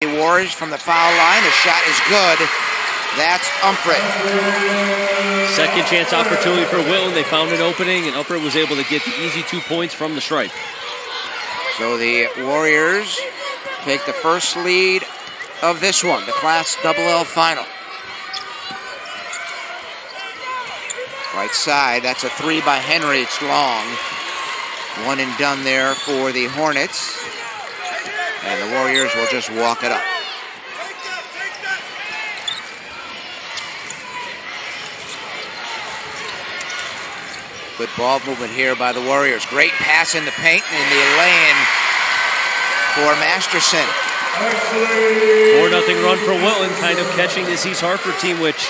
The Warriors from the foul line. The shot is good. That's Umfred. Second chance opportunity for Wilton. They found an opening, and Umfred was able to get the easy 2 points from the stripe. So the Warriors take the first lead of this one, the Class XXL final. Right side, that's a three by Henry. It's long. One and done there for the Hornets. And the Warriors will just walk it up. Good ball movement here by the Warriors. Great pass in the paint and the lay-in for Masterson. 4-0 run for Wilton, kind of catching this East Hartford team, which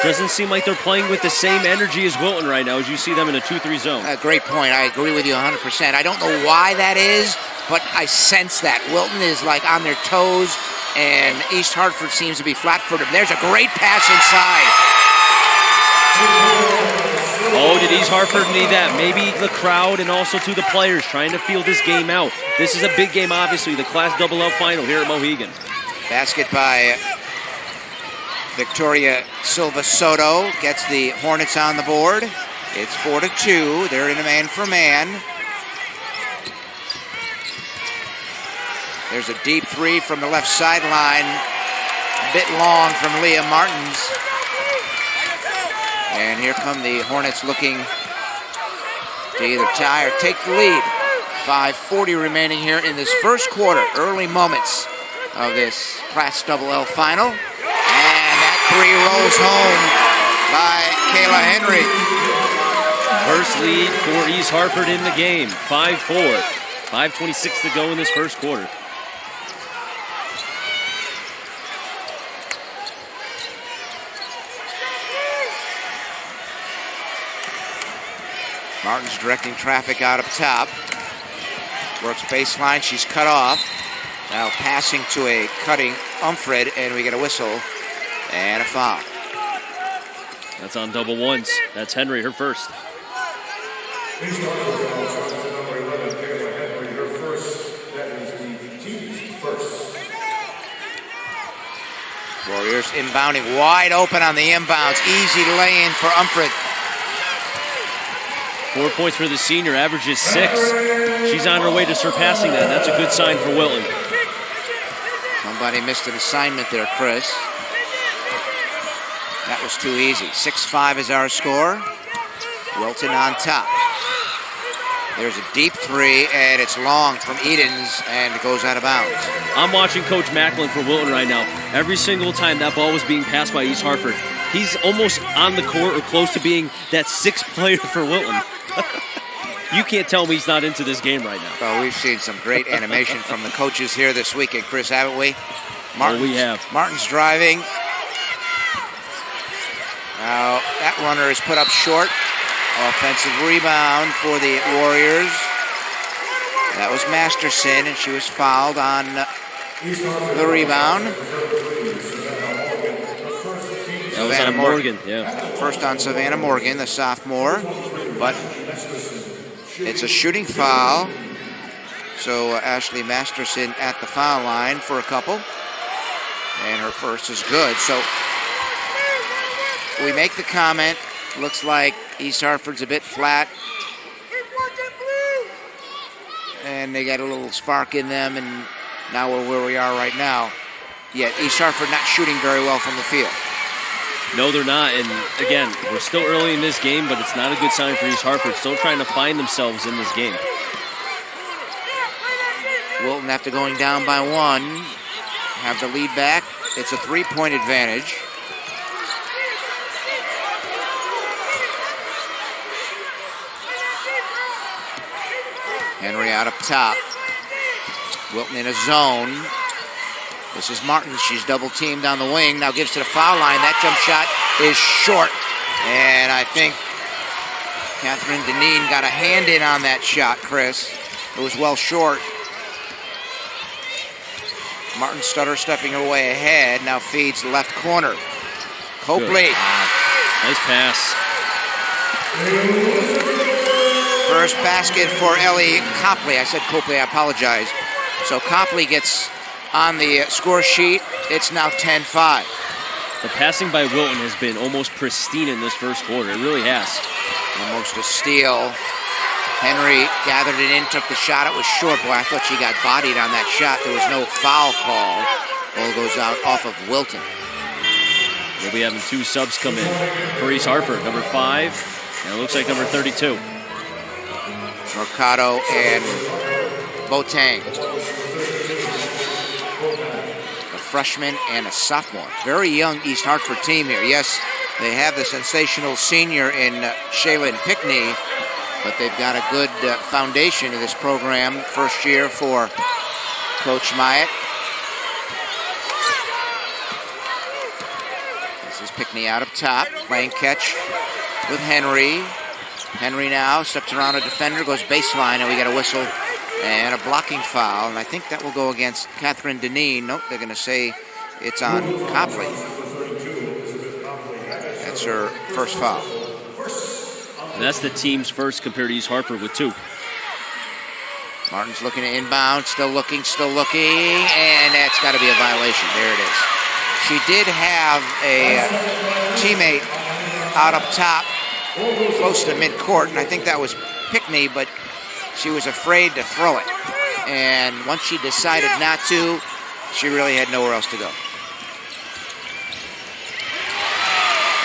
doesn't seem like they're playing with the same energy as Wilton right now, as you see them in a 2-3 zone. Great point. I agree with you 100%. I don't know why that is, but I sense that. Wilton is like on their toes, and East Hartford seems to be flat-footed. There's a great pass inside. Oh, did East Hartford need that? Maybe the crowd and also to the players trying to feel this game out. This is a big game, obviously, the Class XXL final here at Mohegan. Basket by Victoria Silva Soto gets the Hornets on the board. It's 4-2. They're in a man-for-man. There's a deep three from the left sideline. A bit long from Leah Martins. And here come the Hornets looking to either tie or take the lead. 5:40 remaining here in this first quarter. Early moments of this Class XXL final. And that three rolls home by Kayla Henry. First lead for East Hartford in the game. 5-4. 5:26 to go in this first quarter. Martin's directing traffic out up top. Works baseline, she's cut off. Now passing to a cutting Umfred, and we get a whistle and a foul. That's on double ones. That's Henry, her first. Warriors inbounding wide open on the inbounds. Easy lay-in for Umfred. 4 points for the senior, averages 6. She's on her way to surpassing that. That's a good sign for Wilton. Somebody missed an assignment there, Chris. That was too easy. 6-5 is our score. Wilton on top. There's a deep three, and it's long from Edens, and it goes out of bounds. I'm watching Coach Macklin for Wilton right now. Every single time that ball was being passed by East Hartford, he's almost on the court or close to being that sixth player for Wilton. You can't tell me he's not into this game right now. Well, we've seen some great animation from the coaches here this weekend, Chris, haven't we? We have. Martin's driving. Now, that runner is put up short. Offensive rebound for the Warriors. That was Masterson, and she was fouled on the rebound. That was on Morgan, yeah. First on Savannah Morgan, the sophomore. But it's a shooting foul. So Ashley Masterson at the foul line for a couple. And her first is good. So we make the comment, looks like East Hartford's a bit flat. And they got a little spark in them, and now we're where we are right now. Yet East Hartford not shooting very well from the field. No, they're not. And again, we're still early in this game, but it's not a good sign for East Hartford. Still trying to find themselves in this game. Wilton, after going down by one, have the lead back. It's a three-point advantage. Henry out up top. Wilton in a zone. This is Martin. She's double-teamed on the wing. Now gives to the foul line. That jump shot is short. And I think Catherine Deneen got a hand in on that shot, Chris. It was well short. Martin Stutter stepping her way ahead. Now feeds left corner. Copley. Nice pass. First basket for Ellie Copley. I said Copley, I apologize. So Copley gets on the score sheet. It's now 10-5. The passing by Wilton has been almost pristine in this first quarter. It really has. Almost a steal. Henry gathered it in, took the shot. It was short. Boy, I thought she got bodied on that shot. There was no foul call. Ball goes out off of Wilton. We'll be having 2 subs come in for East Hartford. Number 5, and it looks like number 32. Mercado and Boateng. A freshman and a sophomore. Very young East Hartford team here. Yes, they have the sensational senior in Shaylin Pickney, but they've got a good foundation in this program. First year for Coach Myatt. This is Pickney out up top, playing catch with Henry. Henry now steps around a defender, goes baseline, and we got a whistle and a blocking foul. And I think that will go against Catherine Deneen. Nope, they're going to say it's on Copley. That's her first foul. And that's the team's first compared to East Hartford with 2. Martin's looking to inbound, still looking, and that's got to be a violation. There it is. She did have a teammate out up top, close to midcourt, and I think that was Pickney, but she was afraid to throw it. And once she decided not to, she really had nowhere else to go.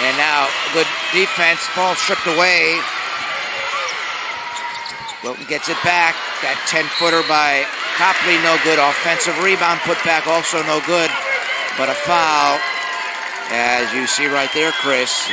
And now, good defense, ball stripped away. Wilton gets it back. That 10-footer by Copley, no good. Offensive rebound, put back, also no good. But a foul, as you see right there, Chris.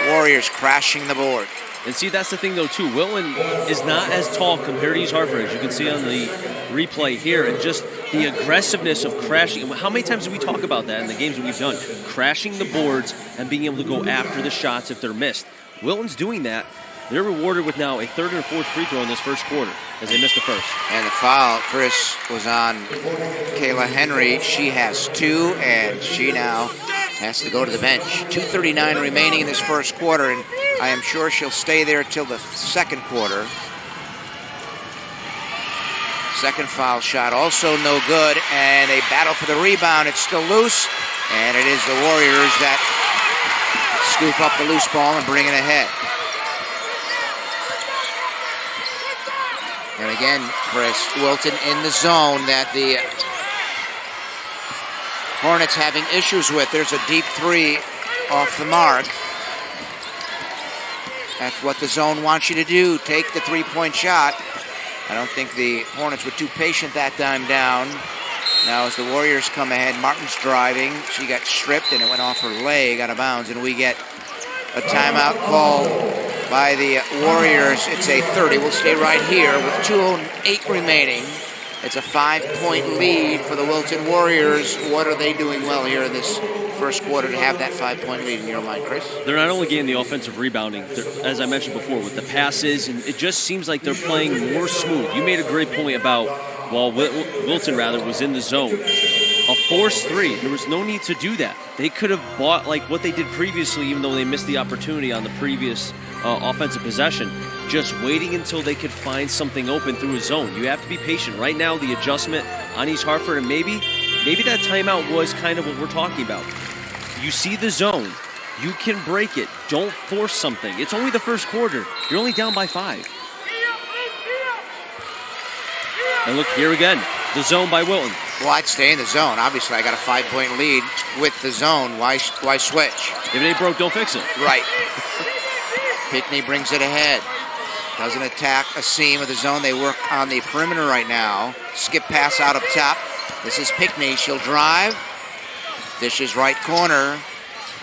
Warriors crashing the board. And see, that's the thing, though, too. Wilton is not as tall compared to East Hartford, as you can see on the replay here. And just the aggressiveness of crashing. How many times do we talk about that in the games that we've done? Crashing the boards and being able to go after the shots if they're missed. Wilton's doing that. They're rewarded with now a 3rd and 4th free throw in this first quarter, as they missed the first. And the foul, Chris, was on Kayla Henry. She has 2, and she now has to go to the bench. 2:39 remaining in this first quarter, and I am sure she'll stay there till the second quarter. Second foul shot, also no good, and a battle for the rebound. It's still loose, and it is the Warriors that scoop up the loose ball and bring it ahead. And again, Chris, Wilton in the zone that the Hornets having issues with. There's a deep 3 off the mark. That's what the zone wants you to do. Take the 3-point shot. I don't think the Hornets were too patient that time down. Now as the Warriors come ahead, Martin's driving. She got stripped and it went off her leg out of bounds. And we get a timeout call by the Warriors. It's a 30. We'll stay right here with 2:08 remaining. It's a 5-point lead for the Wilton Warriors. What are they doing well here in this first quarter to have that 5-point lead in your mind, Chris? They're not only getting the offensive rebounding, as I mentioned before, with the passes, and it just seems like they're playing more smooth. You made a great point about, while Wilton was in the zone. A forced 3, there was no need to do that. They could have bought like what they did previously, even though they missed the opportunity on the previous offensive possession, just waiting until they could find something open through a zone. You have to be patient. Right now, the adjustment on East Hartford, and maybe that timeout was kind of what we're talking about. You see the zone. You can break it. Don't force something. It's only the first quarter. You're only down by 5. And look, here again, the zone by Wilton. Well, I'd stay in the zone. Obviously, I got a 5-point lead with the zone. Why switch? If it ain't broke, don't fix it. Right. Pickney brings it ahead. Doesn't attack a seam of the zone. They work on the perimeter right now. Skip pass out up top. This is Pickney. She'll drive. Dishes right corner.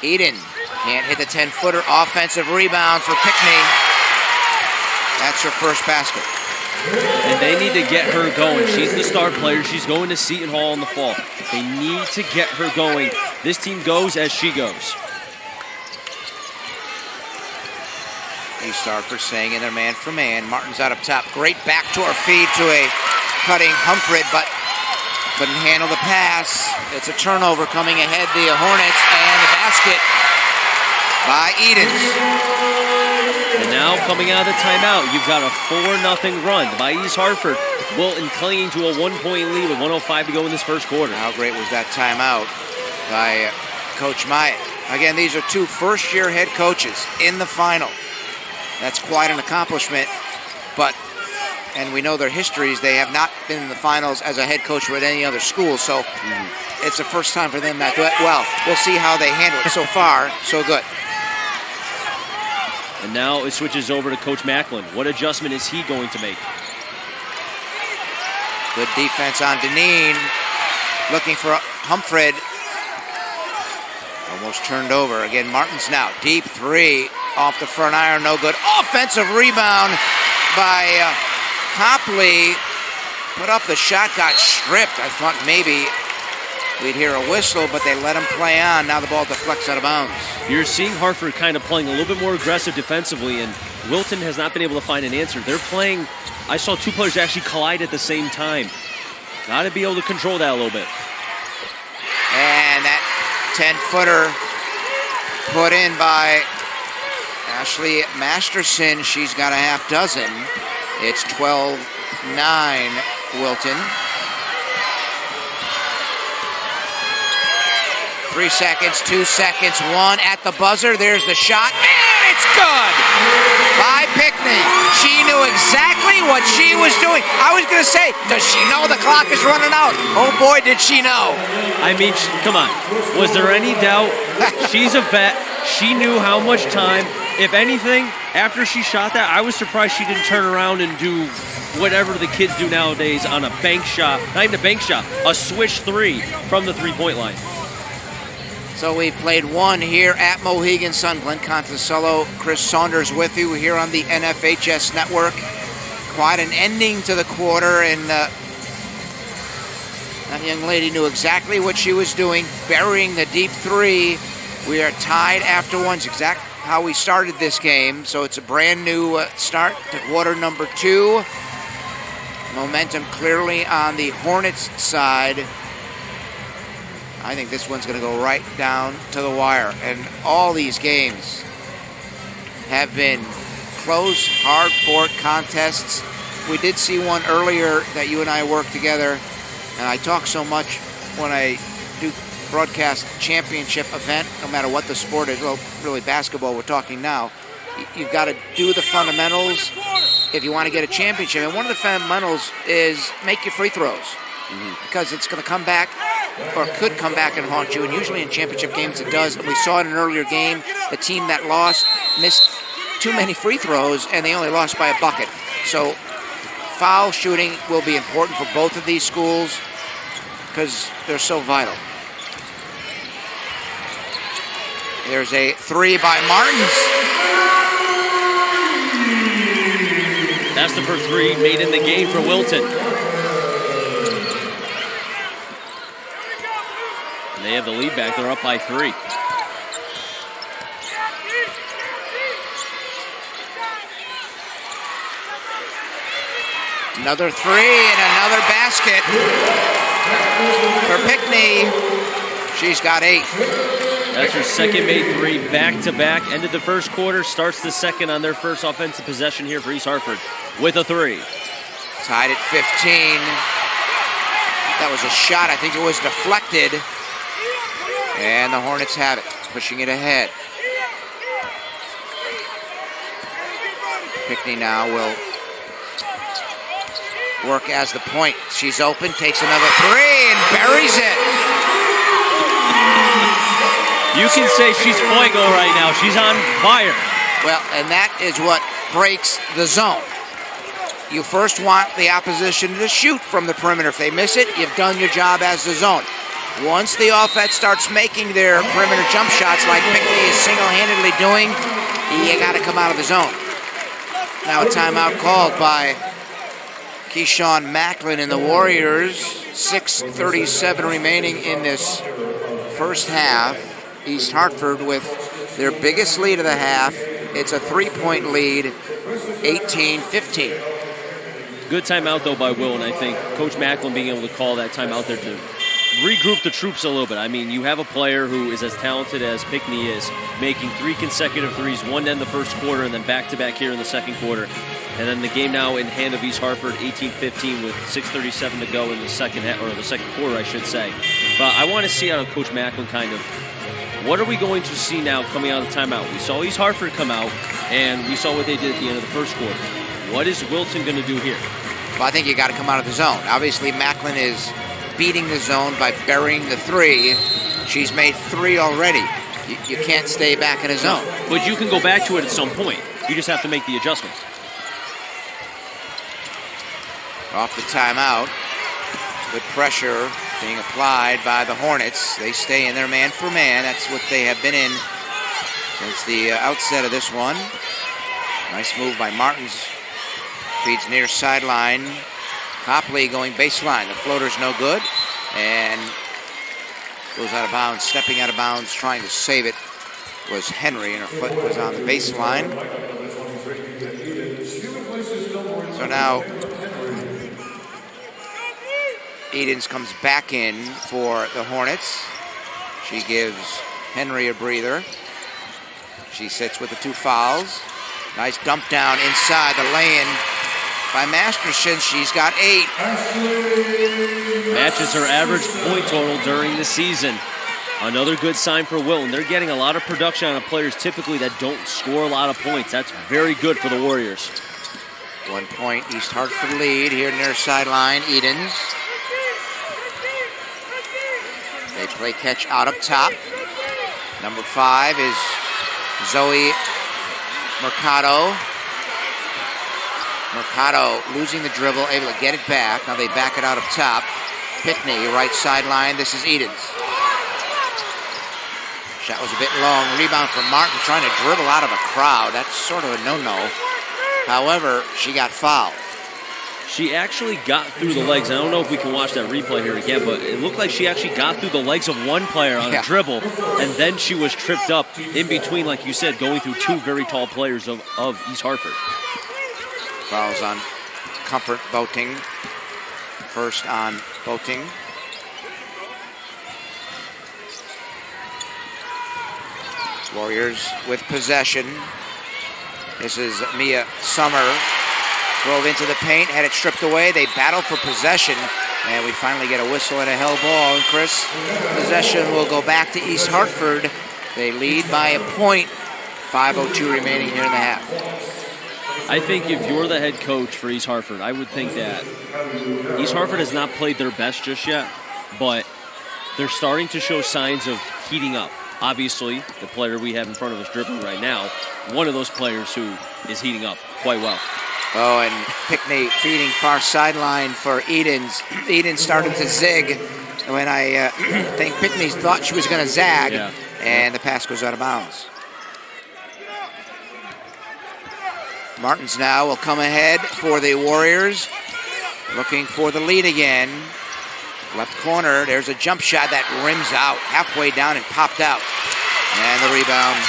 Eden can't hit the 10-footer. Offensive rebound for Pickney. That's her first basket. And they need to get her going. She's the star player. She's going to Seton Hall in the fall. They need to get her going. This team goes as she goes. East Hartford staying in their man for man. Martin's out up top. Great back to her feed to a cutting Humphrey, but couldn't handle the pass. It's a turnover coming ahead. The Hornets and the basket by Edens. And now coming out of the timeout, you've got a 4-0 run by East Hartford. Wilton clinging to a 1-point lead with 1:05 to go in this first quarter. How great was that timeout by Coach Myatt. Again, these are two first-year head coaches in the final. That's quite an accomplishment, and we know their histories. They have not been in the finals as a head coach with any other school, so it's the first time for them that well. We'll see how they handle it. So far, so good. And now it switches over to Coach Macklin. What adjustment is he going to make? Good defense on Deneen. Looking for Humfred. Almost turned over. Again, Martins now. Deep three off the front iron. No good. Offensive rebound by Copley. Put up the shot. Got stripped. I thought maybe we'd hear a whistle, but they let him play on. Now the ball deflects out of bounds. You're seeing Hartford kind of playing a little bit more aggressive defensively, and Wilton has not been able to find an answer. They're playing, I saw two players actually collide at the same time. Got to be able to control that a little bit. And that 10-footer put in by Ashley Masterson. She's got a half dozen. It's 12-9 Wilton. 3 seconds, 2 seconds, 1 at the buzzer. There's the shot, and it's good by Pickney. She knew exactly what she was doing. I was going to say, does she know the clock is running out? Oh boy, did she know. I mean, come on. Was there any doubt? She's a vet. She knew how much time. If anything, after she shot that, I was surprised she didn't turn around and do whatever the kids do nowadays on a bank shot. Not even a bank shot, a swish three from the three-point line. So we've played one here at Mohegan Sun. Glenn Conticello, Chris Saunders with you here on the NFHS Network. Quite an ending to the quarter, and that young lady knew exactly what she was doing, burying the deep three. We are tied after one. It's exactly how we started this game, so it's a brand new start to quarter number 2. Momentum clearly on the Hornets side. I think this one's going to go right down to the wire. And all these games have been close, hard-fought contests. We did see one earlier that you and I worked together, and I talk so much when I do broadcast championship event, no matter what the sport is. Well, really basketball we're talking now. You've got to do the fundamentals if you want to get a championship. And one of the fundamentals is make your free throws. Because it's going to come back, or could come back and haunt you, and usually in championship games it does. And we saw in an earlier game, the team that lost missed too many free throws, and they only lost by a bucket. So foul shooting will be important for both of these schools because they're so vital. There's a three by Martins. That's the first three made in the game for Wilton. They have the lead back. They're up by 3. Another three and another basket for Pickney. She's got 8. That's her second made 3 back-to-back. Ended the first quarter, starts the second on their first offensive possession here for East Hartford with a 3. Tied at 15. That was a shot. I think it was deflected. And the Hornets have it, pushing it ahead. Pickney now will work as the point. She's open, takes another 3, and buries it. You can say she's fuego right now. She's on fire. Well, and that is what breaks the zone. You first want the opposition to shoot from the perimeter. If they miss it, you've done your job as the zone. Once the offense starts making their perimeter jump shots like Pickney is single-handedly doing, you got to come out of the zone. Now a timeout called by Keyshawn Macklin and the Warriors. 6:37 remaining in this first half. East Hartford with their biggest lead of the half. It's a 3-point lead, 18-15. Good timeout, though, by Will, and I think Coach Macklin being able to call that timeout there to regroup the troops a little bit. I mean, you have a player who is as talented as Pickney is, making 3 consecutive threes, one in the first quarter and then back-to-back here in the second quarter. And then the game now in hand of East Hartford, 18-15 with 6:37 to go in the second half, or the second quarter, I should say. But I want to see out of Coach Macklin kind of, what are we going to see now coming out of the timeout? We saw East Hartford come out, and we saw what they did at the end of the first quarter. What is Wilton going to do here? Well, I think you got to come out of the zone. Obviously, Macklin is beating the zone by burying the three. She's made 3 already. You can't stay back in a zone. But you can go back to it at some point. You just have to make the adjustment. Off the timeout. Good pressure being applied by the Hornets. They stay in their man-for-man. That's what they have been in since the outset of this one. Nice move by Martins. Feeds near sideline. Copley going baseline. The floater's no good. And goes out of bounds. Stepping out of bounds, trying to save it, was Henry, and her foot was on the baseline. So now Edens comes back in for the Hornets. She gives Henry a breather. She sits with the 2 fouls. Nice dump down inside the lay-in by Masterson. She's got 8. Matches her average point total during the season. Another good sign for Wilton. They're getting a lot of production out of players typically that don't score a lot of points. That's very good for the Warriors. 1 point East Hartford lead here near sideline. Edens. They play catch out up top. Number 5 is Zoe Mercado. Mercado losing the dribble, able to get it back. Now they back it out up top. Pickney, right sideline. This is Edens. Shot was a bit long. Rebound from Martin, trying to dribble out of a crowd. That's sort of a no-no. However, she got fouled. She actually got through the legs. I don't know if we can watch that replay here again, but it looked like she actually got through the legs of one player on a dribble, and then she was tripped up in between, like you said, going through 2 very tall players of East Hartford. Fouls on Comfort Boating. First on Boating. Warriors with possession. This is Mia Summer. Drove into the paint, had it stripped away. They battle for possession, and we finally get a whistle and a hell ball. And Chris, possession will go back to East Hartford. They lead by a point. 5:02 remaining here in the half. I think if you're the head coach for East Hartford, I would think that East Hartford has not played their best just yet, but they're starting to show signs of heating up. Obviously, the player we have in front of us dribbling right now, one of those players who is heating up quite well. Oh, and Pickney feeding far sideline for Edens. Edens started to zig when I think Pickney thought she was going to zag, and the pass goes out of bounds. Martins now will come ahead for the Warriors, looking for the lead again. Left corner, there's a jump shot that rims out, halfway down and popped out. And the rebound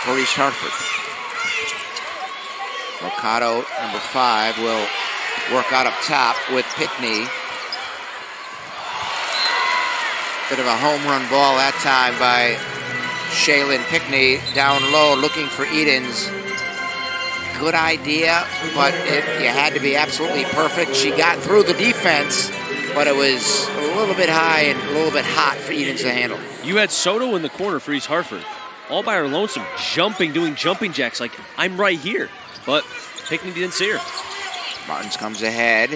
for East Hartford. Mercado, number 5, will work out up top with Pickney. Bit of a home run ball that time by Shaylin Pickney, down low looking for Edens. Good idea, but you had to be absolutely perfect. She got through the defense, but it was a little bit high and a little bit hot for Edens to handle. You had Soto in the corner for East Hartford, all by her lonesome, doing jumping jacks like, I'm right here. But Pickney didn't see her. Martins comes ahead.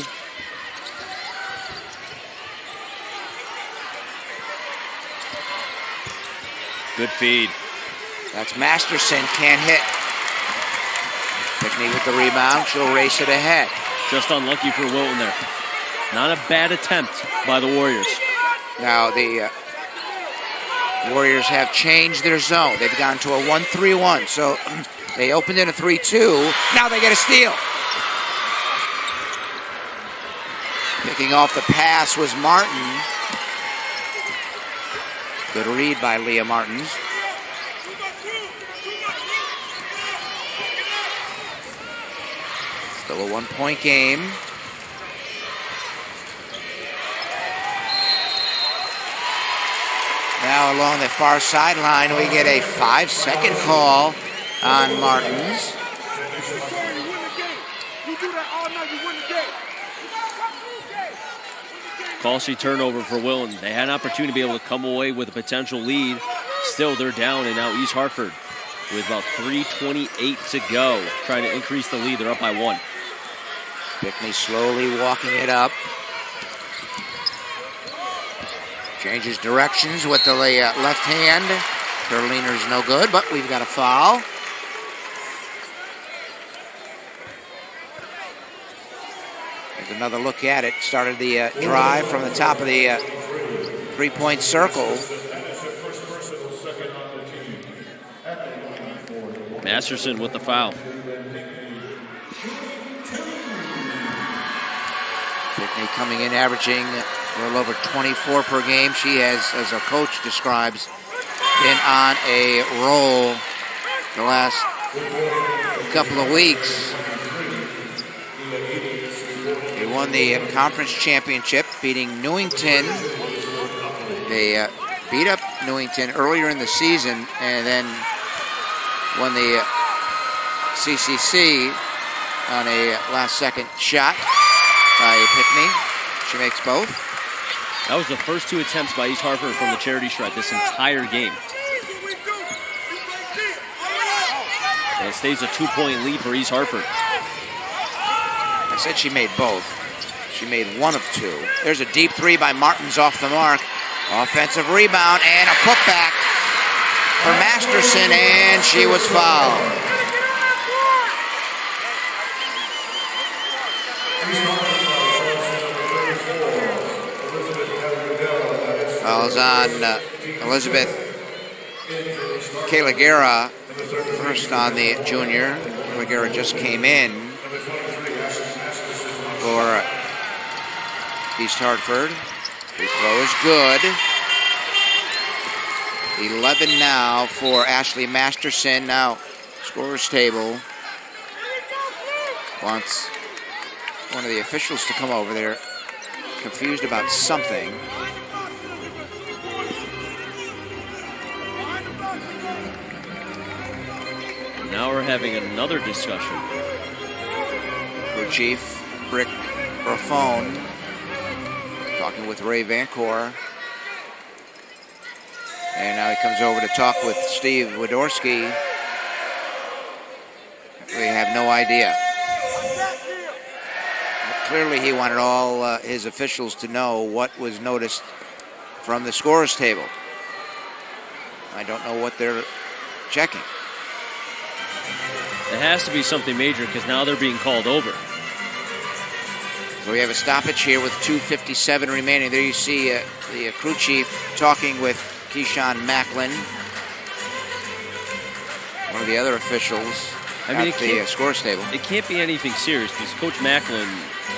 Good feed. That's Masterson, can't hit. Pickney with the rebound, she'll race it ahead. Just unlucky for Wilton there. Not a bad attempt by the Warriors. Now the Warriors have changed their zone. They've gone to a 1-3-1, so they opened in a 3-2. Now they get a steal. Picking off the pass was Martin. Good read by Leah Martins. Still a 1-point game. Now along the far sideline, we get a 5-second call on Martins. Costly turnover for Wilton. They had an opportunity to be able to come away with a potential lead. Still, they're down, and now East Hartford with about 3:28 to go, trying to increase the lead. They're up by 1. Pickney slowly walking it up. Changes directions with the left hand. Berliner's no good, but we've got a foul. There's another look at it. Started the drive from the top of the three-point circle. Masterson with the foul. Pickney coming in, averaging a little over 24 per game. She has, as our coach describes, been on a roll the last couple of weeks. They won the conference championship, beating Newington. They beat up Newington earlier in the season, and then won the CCC on a last-second shot by Pickney. She makes both. That was the first 2 attempts by East Hartford from the charity stripe this entire game. And it stays a 2-point lead for East Hartford. I said she made both. She made 1 of 2. There's a deep 3 by Martins off the mark. Offensive rebound and a putback for Masterson, and she was fouled. Fouls on Elizabeth Calagera, first on the junior. Calagera just came in for East Hartford. Free throw is good. 11 now for Ashley Masterson. Now, scorer's table wants one of the officials to come over. They're confused about something. Now we're having another discussion. Crew Chief Rick Raffone talking with Ray Vancor. And now he comes over to talk with Steve Wydorsky. We have no idea. But clearly he wanted all his officials to know what was noticed from the scorer's table. I don't know what they're checking. It has to be something major because now they're being called over. So we have a stoppage here with 2:57 remaining. There you see the crew chief talking with Keyshawn Macklin, one of the other officials at the scores table. It can't be anything serious because Coach Macklin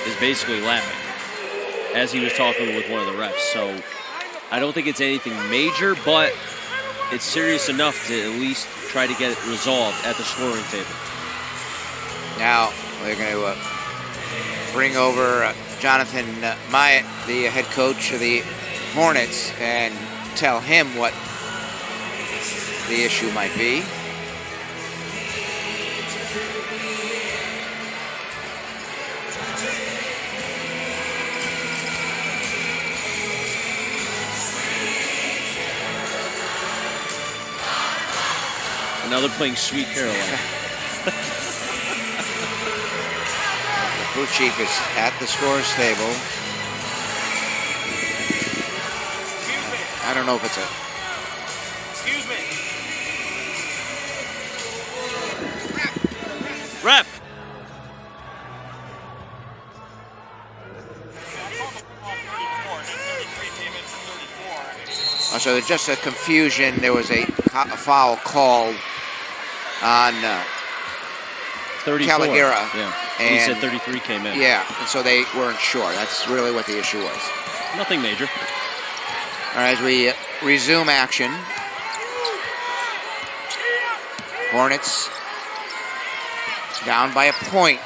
is basically laughing as he was talking with one of the refs. So I don't think it's anything major, but it's serious enough to at least try to get it resolved at the scoring table. Now they're going to bring over Jonathan Myatt, the head coach of the Hornets, and tell him what the issue might be. Now they're playing Sweet Caroline. The crew chief is at the scorer's table. I don't know if it's a... Excuse me. Ref! So there's just a confusion. There was a foul called on 34. Calagera. Yeah. And he said 33 came in. Yeah, and so they weren't sure. That's really what the issue was. Nothing major. All right, as we resume action. Hornets down by a point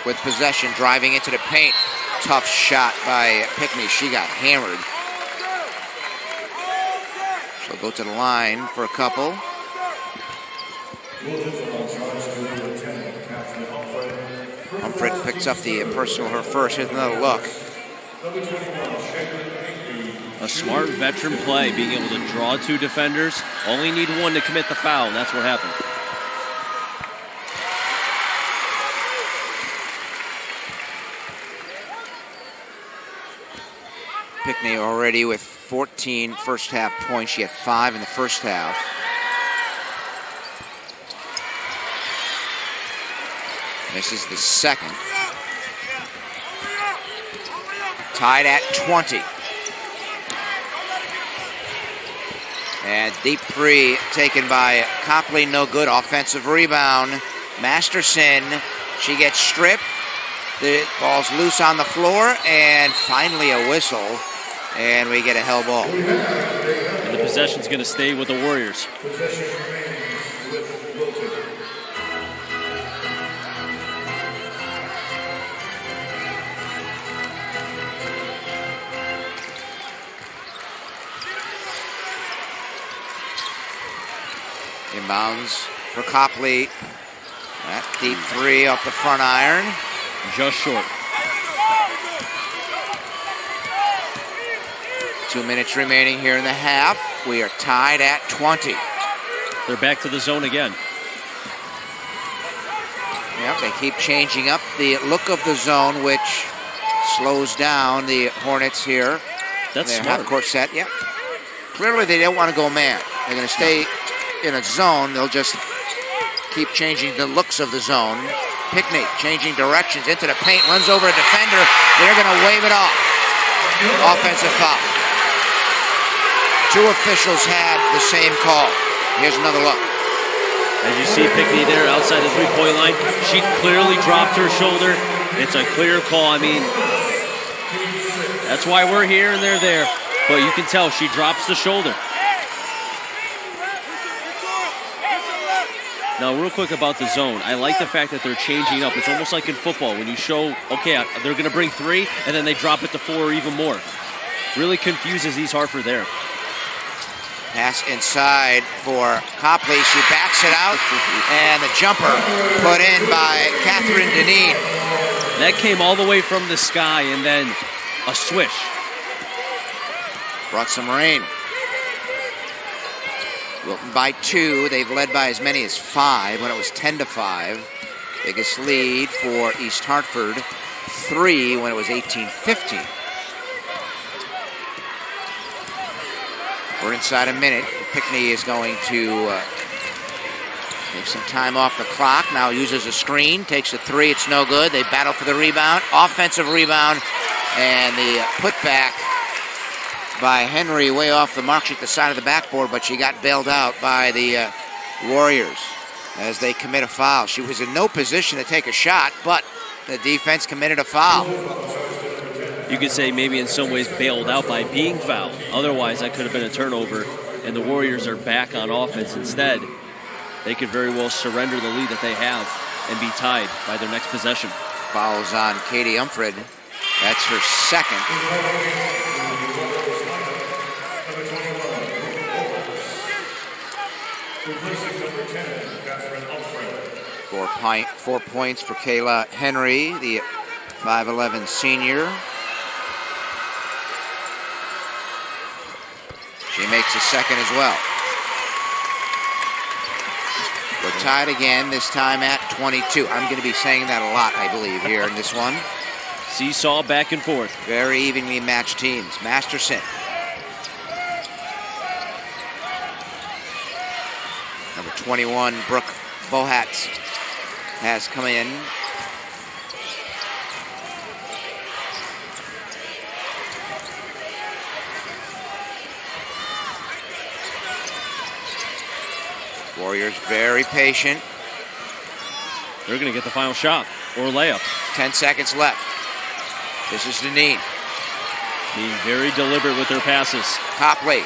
with possession, driving into the paint. Tough shot by Pickney. She got hammered. She'll go to the line for a couple. Humphrey picks up the personal her first. Here's another look. A smart veteran play, being able to draw 2 defenders. Only need 1 to commit the foul, and that's what happened. Pickney already with 14 first half points. She had 5 in the first half. This is the second. Tied at 20. And deep 3 taken by Copley, no good. Offensive rebound. Masterson, she gets stripped. The ball's loose on the floor, and finally a whistle, and we get a hell ball. And the possession's going to stay with the Warriors. Inbounds for Copley. That deep 3 off the front iron. Just short. 2 minutes remaining here in the half. We are tied at 20. They're back to the zone again. Yep, they keep changing up the look of the zone, which slows down the Hornets here. That's their smart. Half-court set. Yep. Clearly they don't want to go man. They're going to stay in a zone. They'll just keep changing the looks of the zone. Pickney changing directions into the paint, runs over a defender. They're going to wave it off. Offensive foul. 2 officials had the same call. Here's another look. As you see Pickney there outside the 3-point line, she clearly dropped her shoulder. It's a clear call. I mean, that's why we're here and they're there. But you can tell she drops the shoulder. Now, real quick about the zone. I like the fact that they're changing up. It's almost like in football when you show, okay, they're going to bring 3, and then they drop it to 4 or even more. Really confuses East Hartford there. Pass inside for Copley. She backs it out, and the jumper put in by Catherine Deneen. That came all the way from the sky, and then a swish. Brought some rain. Wilton by 2. They've led by as many as 5 when it was 10-5. Biggest lead for East Hartford, 3 when it was 18-15. We're inside a minute. Pickney is going to take some time off the clock. Now uses a screen, takes a 3. It's no good. They battle for the rebound. Offensive rebound, and the putback by Henry way off the mark. She's at the side of the backboard, but she got bailed out by the Warriors as they commit a foul. She was in no position to take a shot, but the defense committed a foul. You could say maybe in some ways bailed out by being fouled. Otherwise, that could have been a turnover, and the Warriors are back on offense instead. They could very well surrender the lead that they have and be tied by their next possession. Fouls on Katie Umfred. That's her second. 4 points for Kayla Henry, the 5'11 senior. She makes a second as well. We're tied again, this time at 22. I'm going to be saying that a lot, I believe, here in this one. Seesaw back and forth. Very evenly matched teams. Masterson. Number 21, Brooke Bohatz, has come in. Warriors very patient. They're going to get the final shot or layup. 10 seconds left. This is Deneen. Being very deliberate with their passes. Copley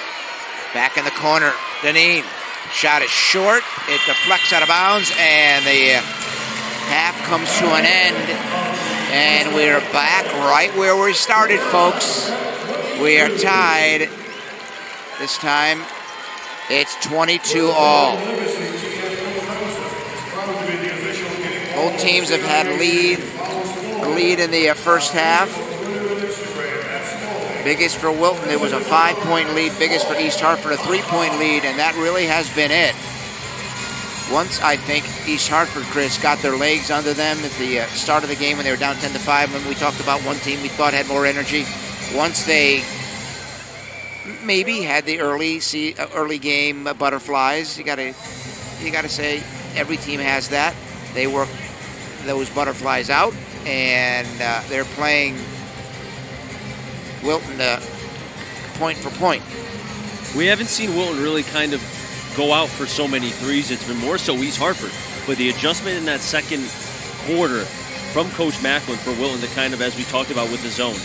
back in the corner. Deneen. Shot is short. It deflects out of bounds, and the half comes to an end. And we're back right where we started, folks. We are tied. This time, it's 22-all. Both teams have had a lead in the first half. Biggest for Wilton, it was a 5-point lead. Biggest for East Hartford, a 3-point lead, and that really has been it. Once I think East Hartford, Chris, got their legs under them at the start of the game when they were down 10-5, when we talked about one team we thought had more energy. Once they maybe had the early game butterflies, you gotta say every team has that. They work those butterflies out, and they're playing Wilton point for point. We haven't seen Wilton really kind of go out for so many threes. It's been more so East Hartford. But the adjustment in that second quarter from Coach Macklin for Wilton to kind of, as we talked about with the zone,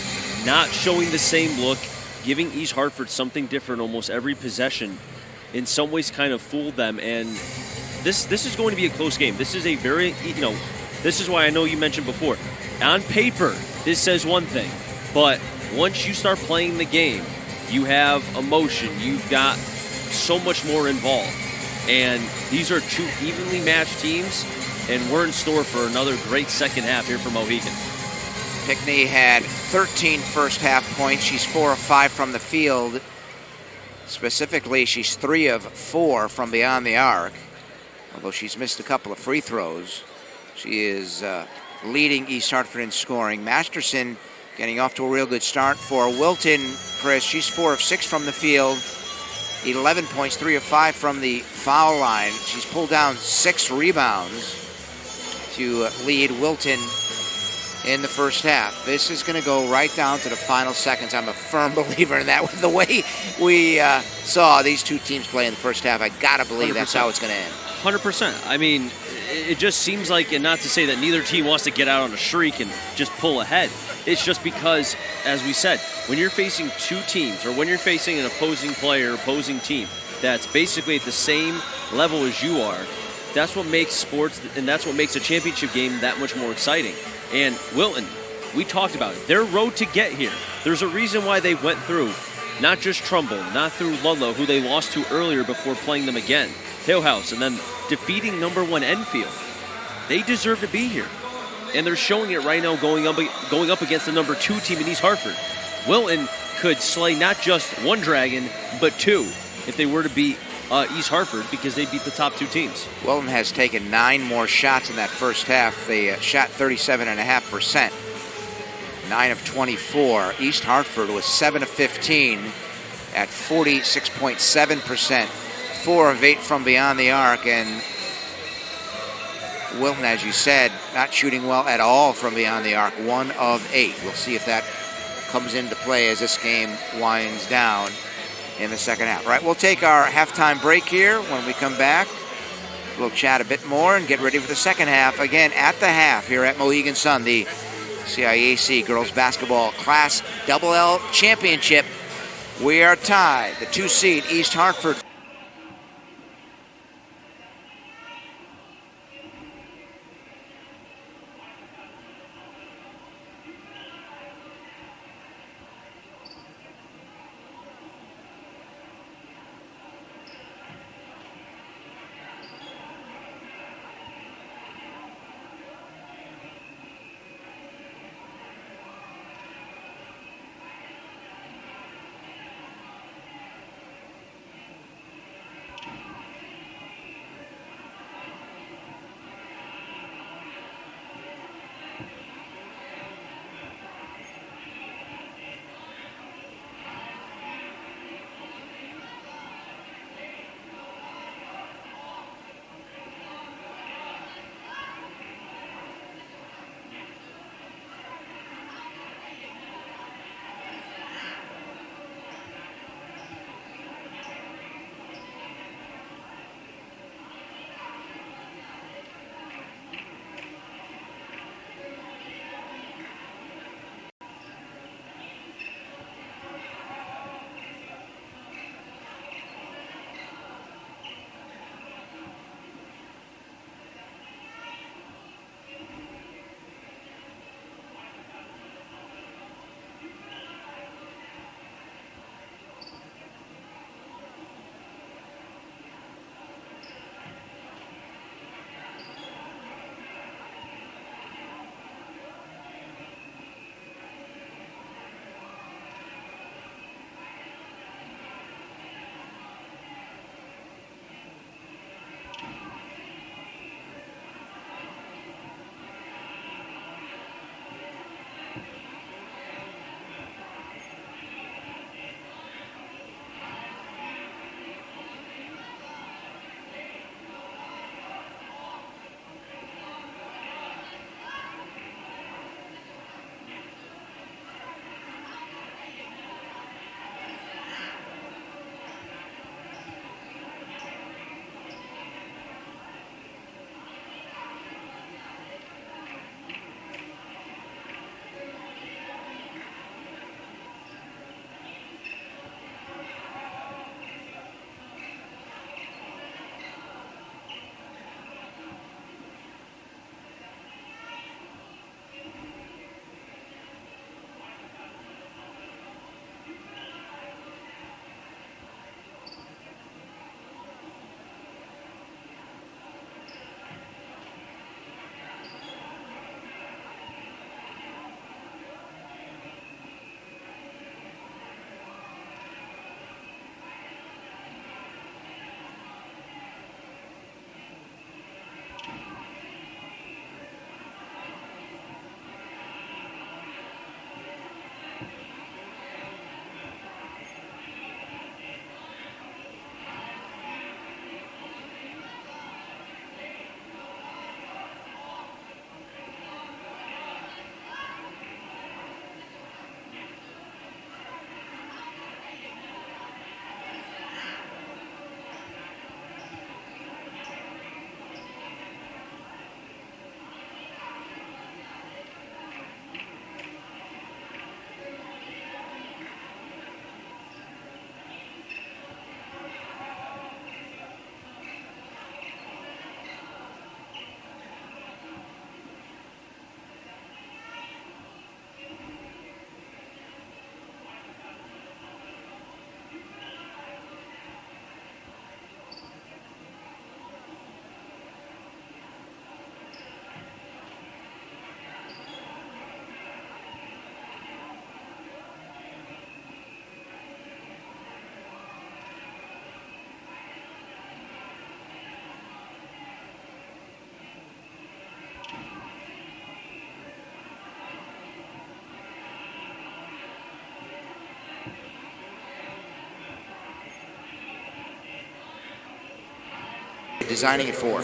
not showing the same look, giving East Hartford something different almost every possession, in some ways kind of fooled them. And this is going to be a close game. This is a very, this is why I know you mentioned before, on paper, this says one thing. But once you start playing the game, you have emotion. You've got so much more involved. And these are two evenly matched teams, and we're in store for another great second half here for Mohegan. Pickney had 13 first half points. She's 4 of 5 from the field. Specifically, she's 3 of 4 from beyond the arc, although she's missed a couple of free throws. She is leading East Hartford in scoring. Masterson getting off to a real good start for Wilton. Chris, she's 4 of 6 from the field, 11 points, 3 of 5 from the foul line. She's pulled down 6 rebounds to lead Wilton in the first half. This is going to go right down to the final seconds. I'm a firm believer in that. With the way we saw these two teams play in the first half, I got to believe 100%. That's how it's going to end. 100%. I mean, it just seems like, and not to say that neither team wants to get out on a streak and just pull ahead. It's just because, as we said, when you're facing two teams, or when you're facing an opposing player, opposing team, that's basically at the same level as you are, that's what makes sports, and that's what makes a championship game that much more exciting. And Wilton, we talked about it, their road to get here. There's a reason why they went through, not just Trumbull, not through Ludlow, who they lost to earlier before playing them again, Hillhouse, and then defeating number 1 Enfield. They deserve to be here. And they're showing it right now going up against the number 2 team in East Hartford. Wilton could slay not just one dragon, but 2 if they were to beat East Hartford, because they beat the top 2 teams. Wilton has taken 9 more shots in that first half. They shot 37.5%, 9 of 24. East Hartford was 7 of 15 at 46.7%, 4 of 8 from beyond the arc, and Wilton, as you said, not shooting well at all from beyond the arc, 1 of 8. We'll see if that comes into play as this game winds down in the second half. All right, we'll take our halftime break here. When we come back, we'll chat a bit more and get ready for the second half. Again, at the half here at Mohegan Sun, the CIAC Girls Basketball Class LL Championship. We are tied. The 2 seed East Hartford. designing it for?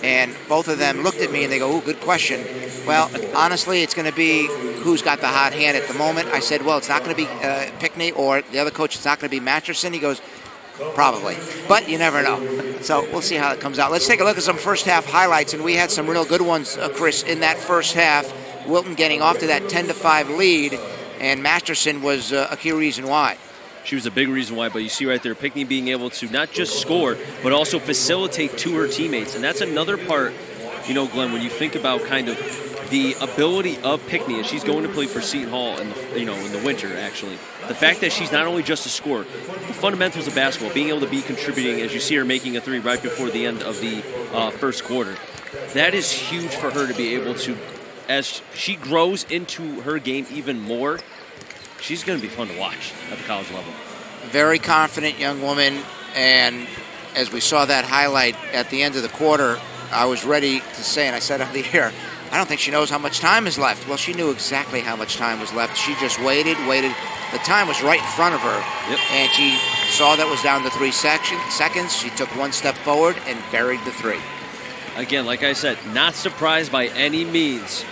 And both of them looked at me and they go, ooh, good question. Well, honestly, it's going to be who's got the hot hand at the moment. I said, well, it's not going to be Pickney, or the other coach, it's not going to be Masterson. He goes, probably. But you never know. So we'll see how it comes out. Let's take a look at some first half highlights, and we had some real good ones, Chris, in that first half. Wilton getting off to that 10-5 lead, and Masterson was a key reason why. She was a big reason why, but you see right there, Pickney being able to not just score, but also facilitate to her teammates. And that's another part, Glenn, when you think about kind of the ability of Pickney, and she's going to play for Seton Hall in the winter, actually. The fact that she's not only just a scorer, the fundamentals of basketball, being able to be contributing, as you see her making a three right before the end of the first quarter, that is huge for her to be able to, as she grows into her game even more, she's going to be fun to watch at the college level. Very confident young woman, and as we saw that highlight at the end of the quarter, I was ready to say, and I said on the air, I don't think she knows how much time is left. Well, she knew exactly how much time was left. She just waited. The time was right in front of her, yep. And she saw that was down to 3 seconds. She took one step forward and buried the three. Again, like I said, not surprised by any means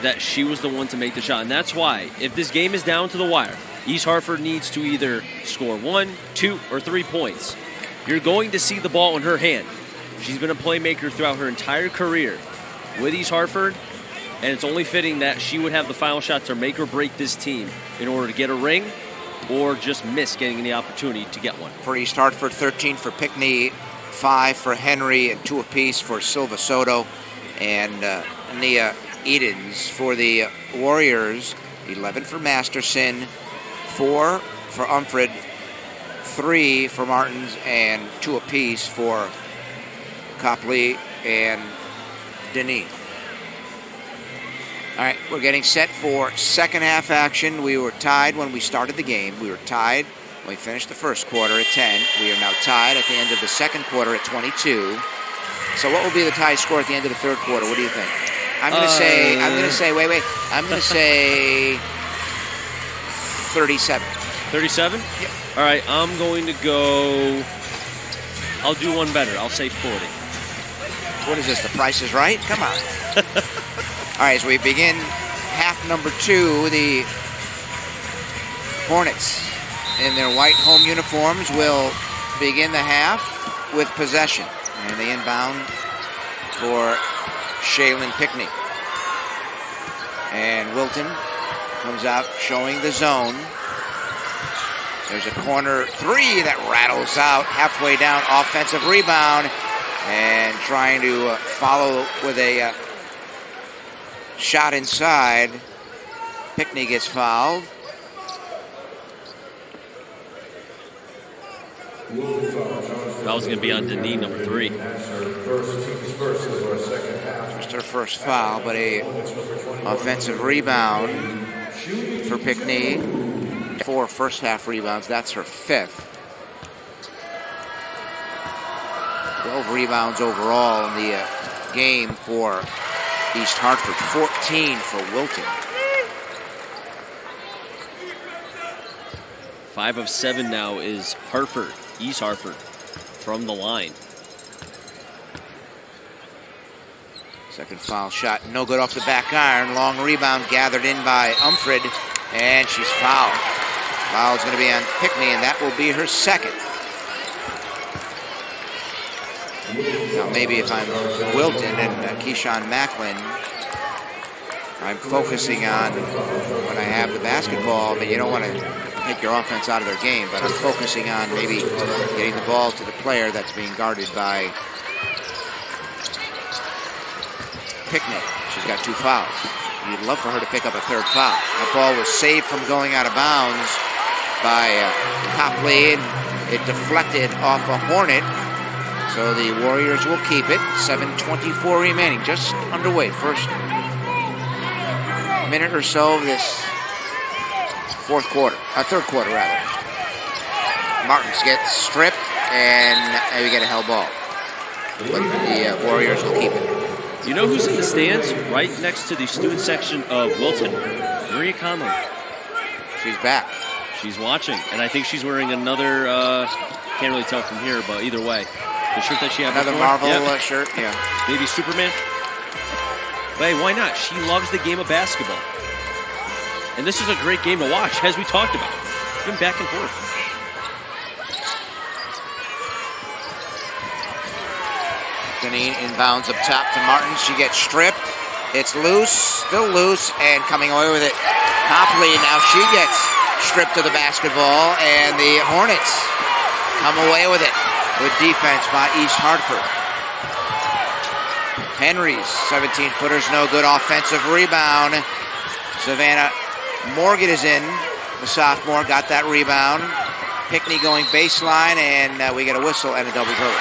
that she was the one to make the shot. And that's why, if this game is down to the wire, East Hartford needs to either score 1, 2, or 3 points. You're going to see the ball in her hand. She's been a playmaker throughout her entire career with East Hartford, and it's only fitting that she would have the final shot to make or break this team in order to get a ring or just miss getting the opportunity to get one. For East Hartford, 13 for Pickney, 5 for Henry, and 2 apiece for Silva Soto and Nia Edens. For the Warriors, 11 for Masterson, 4 for Umfred, 3 for Martins, and 2 apiece for Copley and Denis. All right, we're getting set for second half action. We were tied when we started the game. We were tied when we finished the first quarter at 10. We are now tied at the end of the second quarter at 22. So what will be the tie score at the end of the third quarter? What do you think? I'm going to say 37. 37? Yep. All right, I'm going to go, I'll do one better. I'll say 40. What is this, The Price is Right? Come on. All right, as we begin half number 2, the Hornets in their white home uniforms will begin the half with possession. And they inbound for Shaylin Pickney. And Wilton comes out showing the zone. There's a corner 3 that rattles out halfway down, offensive rebound, and trying to follow with a shot inside. Pickney gets fouled. That was going to be on Denis, number 3. Just her first foul, but a offensive rebound for Pickney. 4 first half rebounds. That's her 5th. 12 rebounds overall in the game for East Hartford. 14 for Wilton. 5 of 7 now is Hartford, East Hartford, from the line. Second foul shot, no good off the back iron. Long rebound gathered in by Umfred, and she's fouled. Foul is going to be on Pickney, and that will be her second. Now, maybe if I'm Wilton and Keyshawn Macklin, I'm focusing on when I have the basketball, but you don't want to take your offense out of their game, but I'm focusing on maybe getting the ball to the player that's being guarded by Pickney. She's got 2 fouls. You'd love for her to pick up a 3rd foul. That ball was saved from going out of bounds by Copley, and it deflected off a Hornet. So the Warriors will keep it. 7:24 remaining, just underway. First minute or so of this third quarter rather. Martins gets stripped, and we get a hell ball. But the Warriors will keep it. You know who's in the stands right next to the student section of Wilton? Maria Conlon. She's back. She's watching, and I think she's wearing another, can't really tell from here, but either way. The shirt that she had Another before. Marvel shirt, yeah. Maybe Superman. But hey, why not? She loves the game of basketball. And this is a great game to watch, as we talked about. It's been back and forth. Deneen inbounds up top to Martin. She gets stripped. It's loose, still loose, and coming away with it. Copley, now she gets stripped of the basketball, and the Hornets come away with it. Good defense by East Hartford. Henry's 17-footer's no good. Offensive rebound. Savannah Morgan is in. The sophomore got that rebound. Pickney going baseline, and we get a whistle and a double dribble.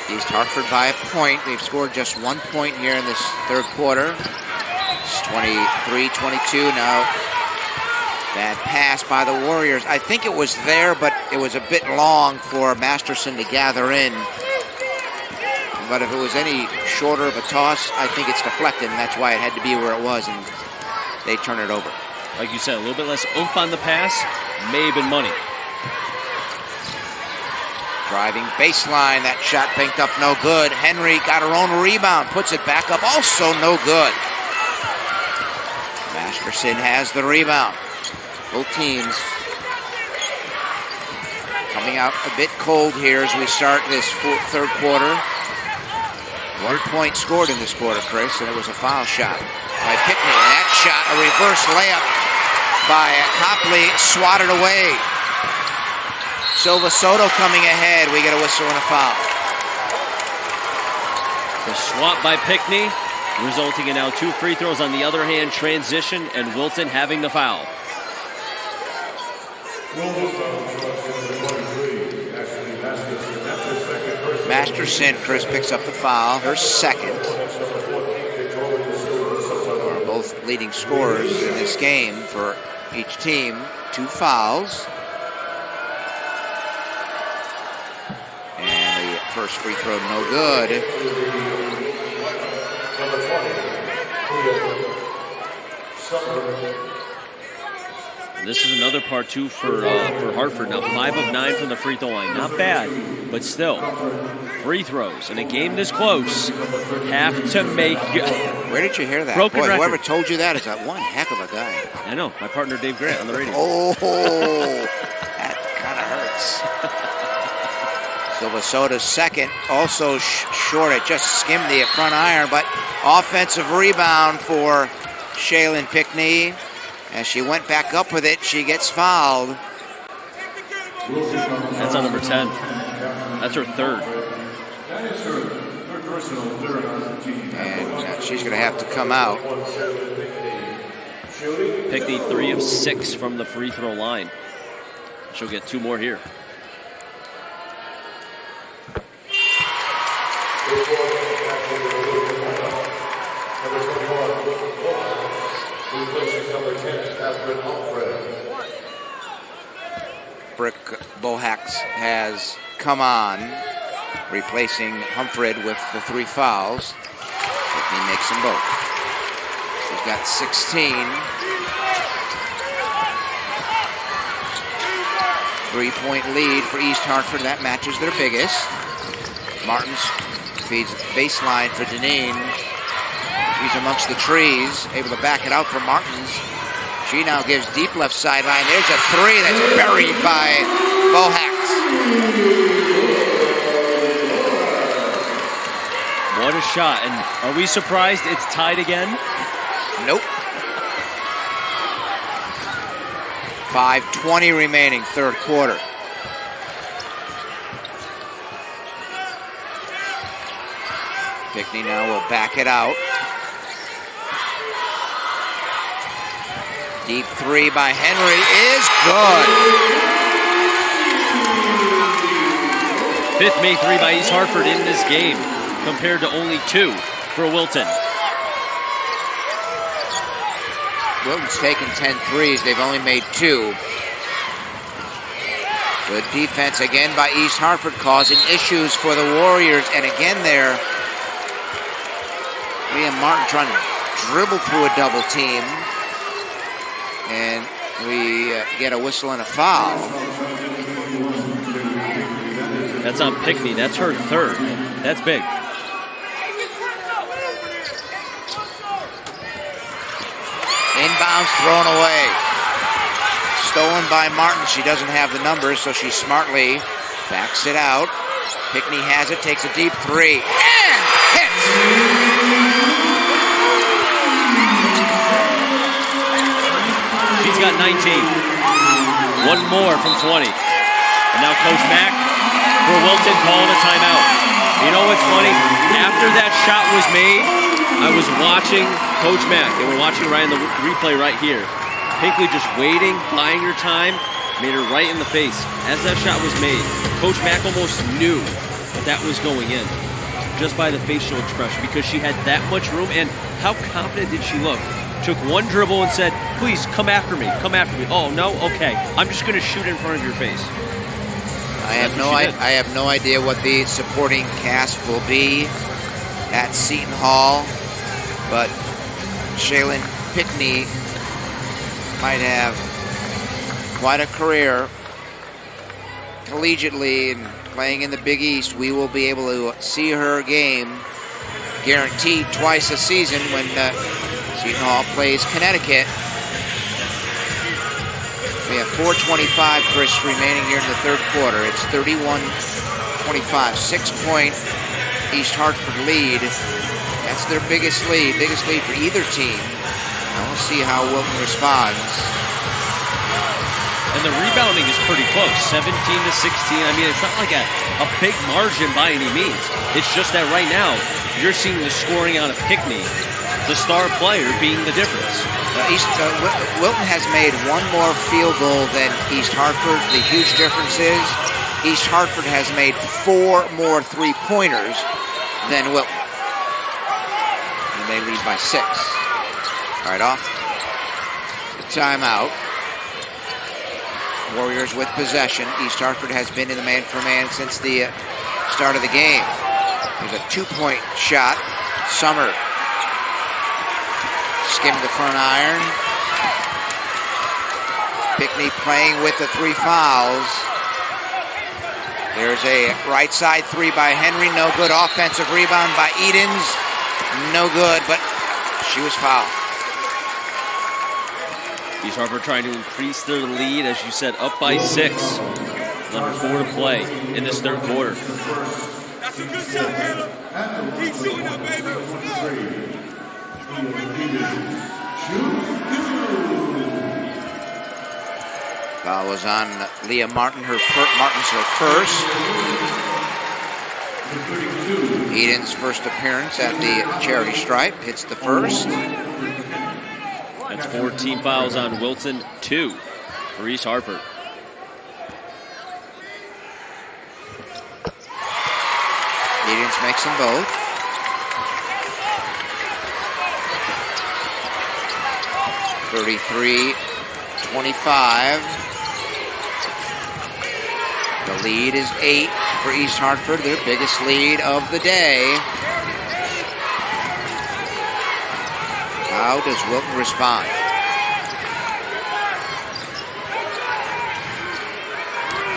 East Hartford by a point. They've scored just 1 point here in this third quarter. It's 23-22 now. Bad pass by the Warriors. I think it was there, but it was a bit long for Masterson to gather in. But if it was any shorter of a toss, I think it's deflected, and that's why it had to be where it was, and they turn it over. Like you said, a little bit less oomph on the pass, may have been money. Driving baseline, that shot banked up, no good. Henry got her own rebound, puts it back up, also no good. Masterson has the rebound. Both teams coming out a bit cold here as we start this third quarter. 1 point scored in this quarter, Chris, and it was a foul shot by Pickney. And that shot, a reverse layup by Copley, swatted away. Silva Soto coming ahead. We get a whistle and a foul. The swat by Pickney, resulting in now 2 free throws on the other hand, transition, and Wilton having the foul. Masterson, Chris, picks up the foul, her second. Are both leading scorers in this game for each team. 2 fouls. And the first free throw, no good. This is another part 2 for Hartford. Now 5 of 9 from the free throw line. Not bad, but still. Free throws in a game this close have to make. Where did you hear that? Broken Boy, record. Whoever told you that is one heck of a guy. I know. My partner Dave Grant on the radio. Oh, that kind of hurts. Silva Soto's second, also short. It just skimmed the front iron, but offensive rebound for Shaylin Pickney. As she went back up with it, she gets fouled. That's on number 10. That's her third. And she's going to have to come out. Pickney 3 of 6 from the free throw line. She'll get 2 more here. Brick Bohax has come on, replacing Humfred with the 3 fouls. He makes them both. He's got 16. 3-point lead for East Hartford. That matches their biggest. Martins feeds baseline for Deneen. She's amongst the trees, able to back it out for Martins. She now gives deep left sideline. There's a 3 that's buried by Bohax. What a shot. And are we surprised it's tied again? Nope. 5:20 remaining, third quarter. Pickney now will back it out. Deep 3 by Henry is good. 5th made 3 by East Hartford in this game, compared to only 2 for Wilton. Wilton's taken 10 threes. They've only made 2. Good defense again by East Hartford, causing issues for the Warriors. And again there, Leah Martin trying to dribble through a double team. And we get a whistle and a foul. That's on Pickney. That's her third. That's big. Inbounds thrown away. Stolen by Martin. She doesn't have the numbers, so she smartly backs it out. Pickney has it, takes a deep three, and hits! She's got 19. One more from 20. And now Coach Mack for Wilton calling a timeout. You know what's funny? After that shot was made, I was watching Coach Mack, and we're watching right in the replay right here. Pinkley just waiting, buying her time, made her right in the face. As that shot was made, Coach Mack almost knew that was going in just by the facial expression because she had that much room. And how confident did she look? Took one dribble and said, please come after me, come after me. Oh, no? Okay. I'm just going to shoot in front of your face. I have no idea what the supporting cast will be at Seton Hall, but Shaylin Pickney might have quite a career collegiately and playing in the Big East. We will be able to see her game guaranteed twice a season when Seton Hall plays Connecticut. We have 4:25, Chris, remaining here in the third quarter. It's 31-25, 6-point East Hartford lead. That's their biggest lead for either team. Now we'll see how Wilton responds. And the rebounding is pretty close, 17-16. I mean, it's not like a big margin by any means. It's just that right now, you're seeing the scoring out of Pickney, the star player being the difference. Wilton has made one more field goal than East Hartford. The huge difference is East Hartford has made 4 more three-pointers than Wilton. And they lead by 6. All right, off the timeout. Warriors with possession. East Hartford has been in the man-for-man since the start of the game. There's a 2-point shot. Summer skimmed the front iron. Pickney playing with the 3 fouls. There's a right side 3 by Henry. No good. Offensive rebound by Edens. No good, but she was fouled. East Hartford trying to increase their lead, as you said, up by 6. Number 4 to play in this third quarter. That's a good shot, Caleb. Keep shooting that, baby. Foul was on Leah Martin. Martin's her first. Eden's first appearance at the charity stripe. Hits the first. That's 14 fouls on Wilton, 2 for East Hartford. Edens makes them both. (33-25). The lead is 8 for East Hartford, their biggest lead of the day. How does Wilton respond?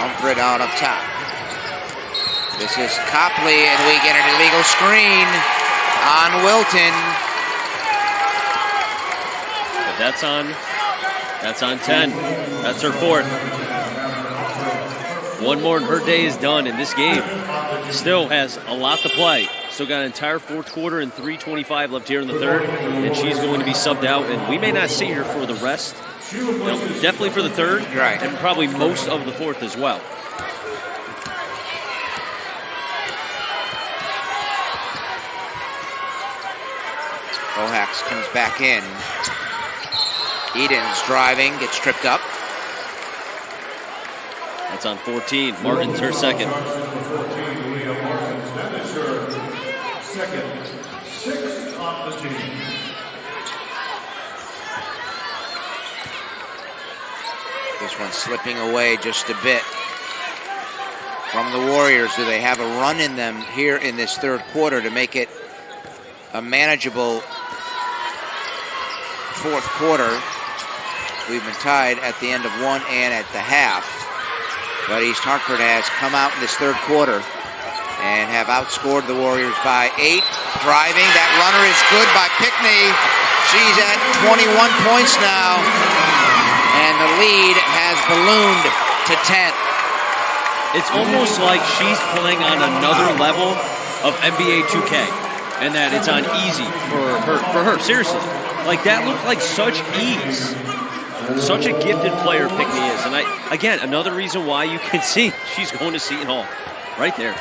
Humphrey out up top. This is Copley, and we get an illegal screen on Wilton. But that's on 10. That's her 4th. One more and her day is done, and this game still has a lot to play. Still got an entire fourth quarter and 3:25 left here in the third, and she's going to be subbed out, and we may not see her for the rest. Definitely for the third, right, and probably most of the fourth as well. Bohax comes back in. Edens driving, gets tripped up. That's on 14. Martin's her second. This one slipping away just a bit from the Warriors. Do they have a run in them here in this third quarter to make it a manageable fourth quarter. We've been tied at the end of one and at the half. But East Hartford has come out in this third quarter and have outscored the Warriors by 8. Driving, that runner is good by Pickney. She's at 21 points now. And the lead has ballooned to 10. It's almost like she's playing on another level of NBA 2K. And that it's on easy for her, seriously. Like, that looked like such ease. Such a gifted player Pickney is. And again, another reason why you can see she's going to Seton Hall. Right there.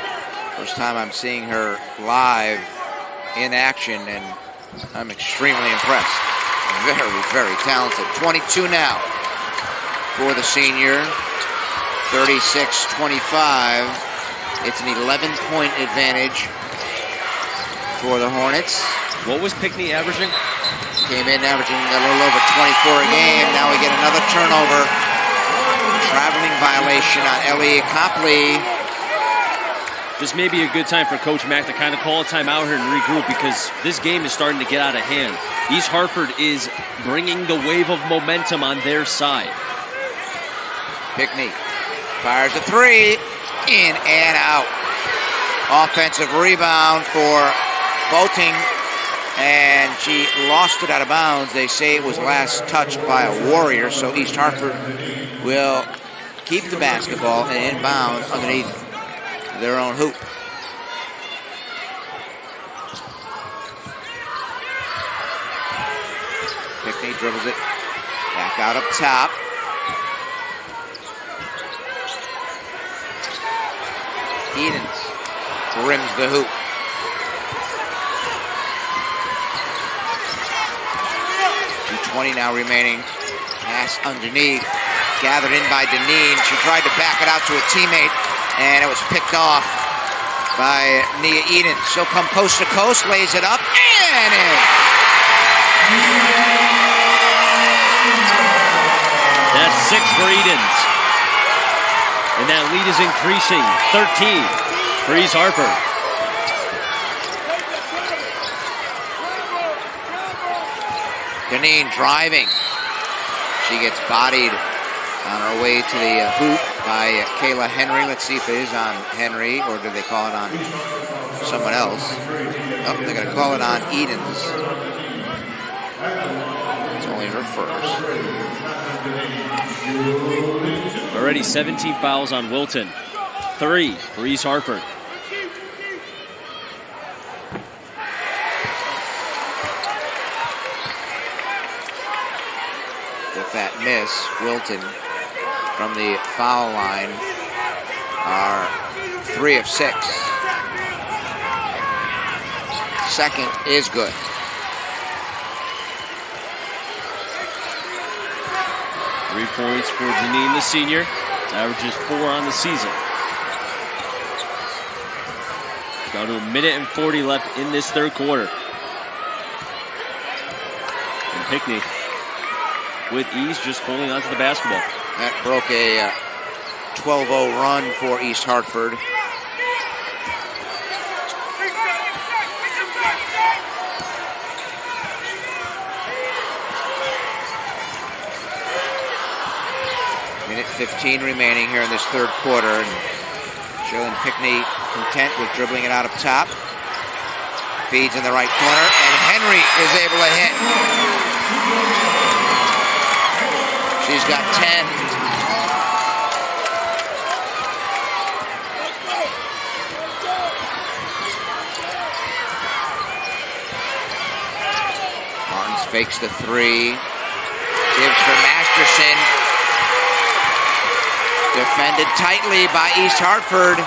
First time I'm seeing her live in action, and I'm extremely impressed. Very, very talented. 22 now for the senior. 36-25. It's an 11-point advantage for the Hornets. What was Pickney averaging? Came in averaging a little over 24 a game. Now we get another turnover. Traveling violation on Ellie Copley. This may be a good time for Coach Mack to kind of call a timeout here and regroup, because this game is starting to get out of hand. East Hartford is bringing the wave of momentum on their side. Pickney fires a three. In and out. Offensive rebound for Boating. And she lost it out of bounds. They say it was last touched by a Warrior, so East Hartford will keep the basketball and inbounds underneath their own hoop. Pickney dribbles it back out up top. Edens rims the hoop. 2:20 now remaining. Pass underneath. Gathered in by Deneen. She tried to back it out to a teammate, and it was picked off by Nia Edens. She'll come coast to coast, lays it up, and in. That's 6 for Edens. And that lead is increasing. 13 for East Hartford. Deneen driving. She gets bodied on her way to the hoop by Kayla Henry. Let's see if it is on Henry, or do they call it on someone else? Oh, they're going to call it on Edens. It's only her first. Already 17 fouls on Wilton. 3 for East Hartford. With that miss, Wilton from the foul line are 3 of 6. Second is good. Three points for Janine, the senior. Averages 4 on the season. Down to 1:40 left in this third quarter. And Pickney with ease, just holding on to the basketball. That broke a 12-0 run for East Hartford. Minute 15 remaining here in this third quarter. And Jalen Pickney content with dribbling it out up top. Feeds in the right corner, and Henry is able to hit. She's got 10. Martins fakes the three. Gives for Masterson. Defended tightly by East Hartford.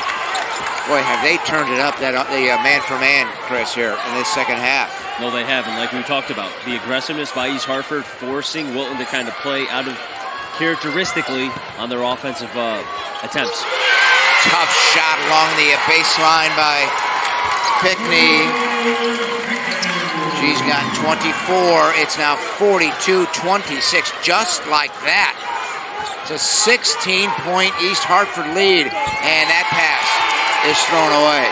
Boy, have they turned it up, that the man-for-man, Chris, here in this second half. No, they haven't. Like we talked about, the aggressiveness by East Hartford forcing Wilton to kind of play out of characteristically on their offensive attempts. Tough shot along the baseline by Pickney. She's got 24. It's now 42-26, just like that. It's a 16-point East Hartford lead, and that pass is thrown away.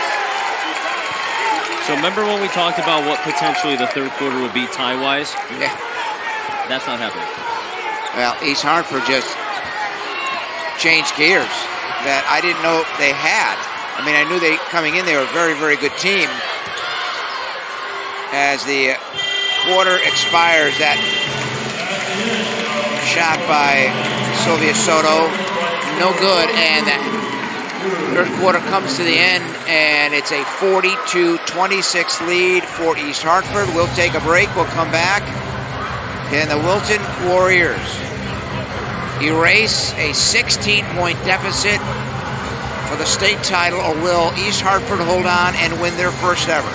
So So remember when we talked about what potentially the third quarter would be tie-wise? Yeah. That's not happening. Well, East Hartford just changed gears that I didn't know they had. I mean, I knew coming in, they were a very, very good team. As the quarter expires, that shot by Sylvia Soto, no good, and that third quarter comes to the end, and it's a 42-26 lead for East Hartford. We'll take a break. We'll come back. And the Wilton Warriors erase a 16-point deficit for the state title, or will East Hartford hold on and win their first ever?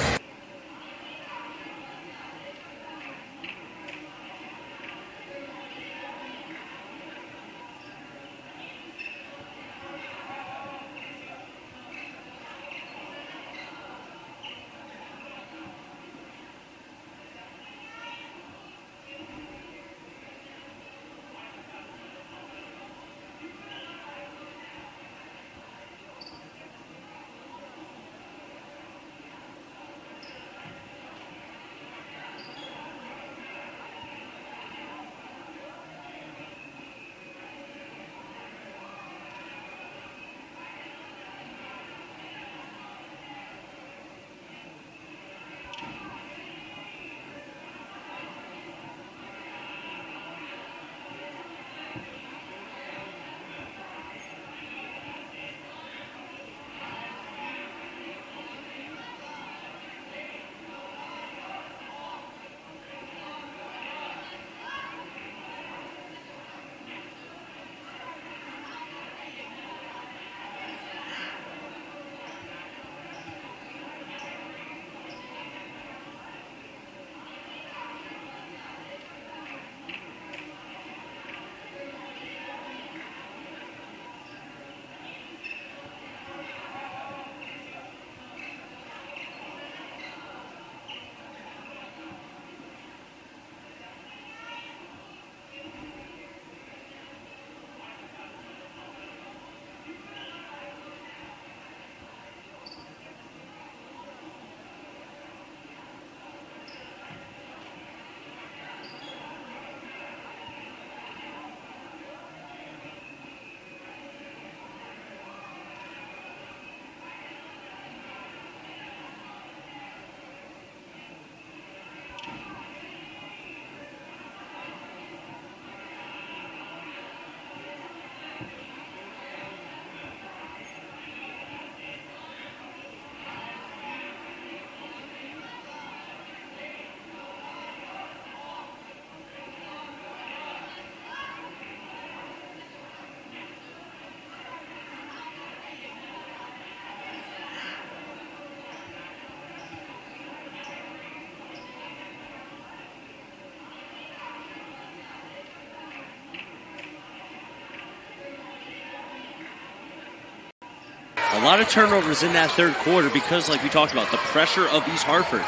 A lot of turnovers in that third quarter because, like we talked about, the pressure of East Hartford.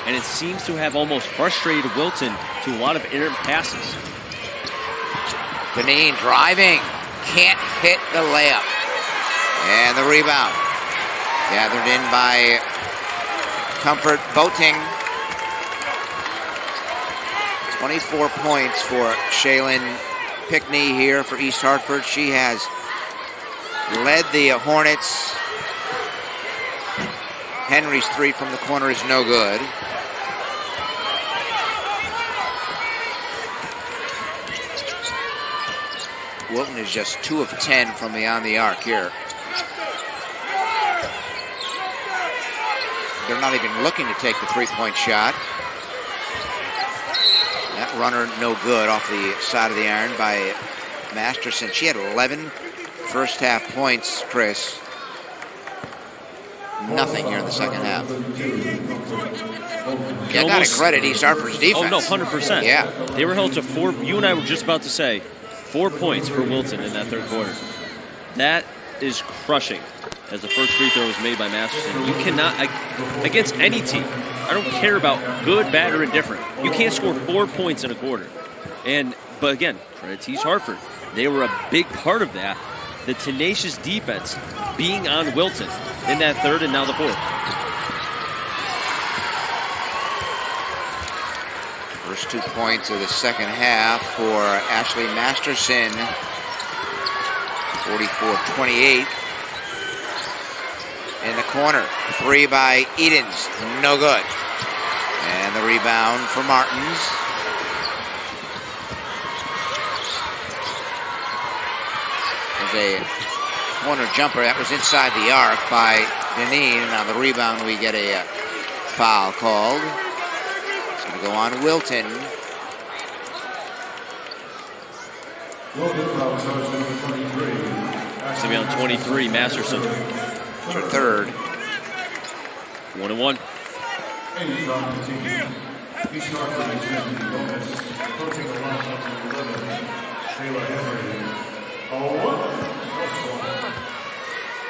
And it seems to have almost frustrated Wilton to a lot of errant passes. Deneen driving, can't hit the layup. And the rebound. Gathered in by Comfort Boating. 24 points for Shaylin Pickney here for East Hartford. She has led the Hornets. Henry's three from the corner is no good. Wilton is just 2 of 10 from beyond the arc here. They're not even looking to take the three-point shot. That runner no good off the side of the iron by Masterson. She had 11 first half points, Chris. Nothing here in the second half. Yeah, I gotta credit East Hartford's defense. Oh, no, 100%. Yeah. They were held to 4. You and I were just about to say 4 points for Wilton in that third quarter. That is crushing as the first free throw was made by Masterson. You cannot, against any team, I don't care about good, bad, or indifferent. You can't score 4 points in a quarter. But again, credit to East Hartford. They were a big part of that. The tenacious defense being on Wilton in that third and now the fourth. 2 points of the second half for Ashley Masterson. 44-28. In the corner, 3 by Edens, no good. And the rebound for Martins. There's a corner jumper that was inside the arc by Deneen, and on the rebound we get a foul called. It's going to go on Wilton. It's going to be on 23, Masterson. It's her third. 1-1.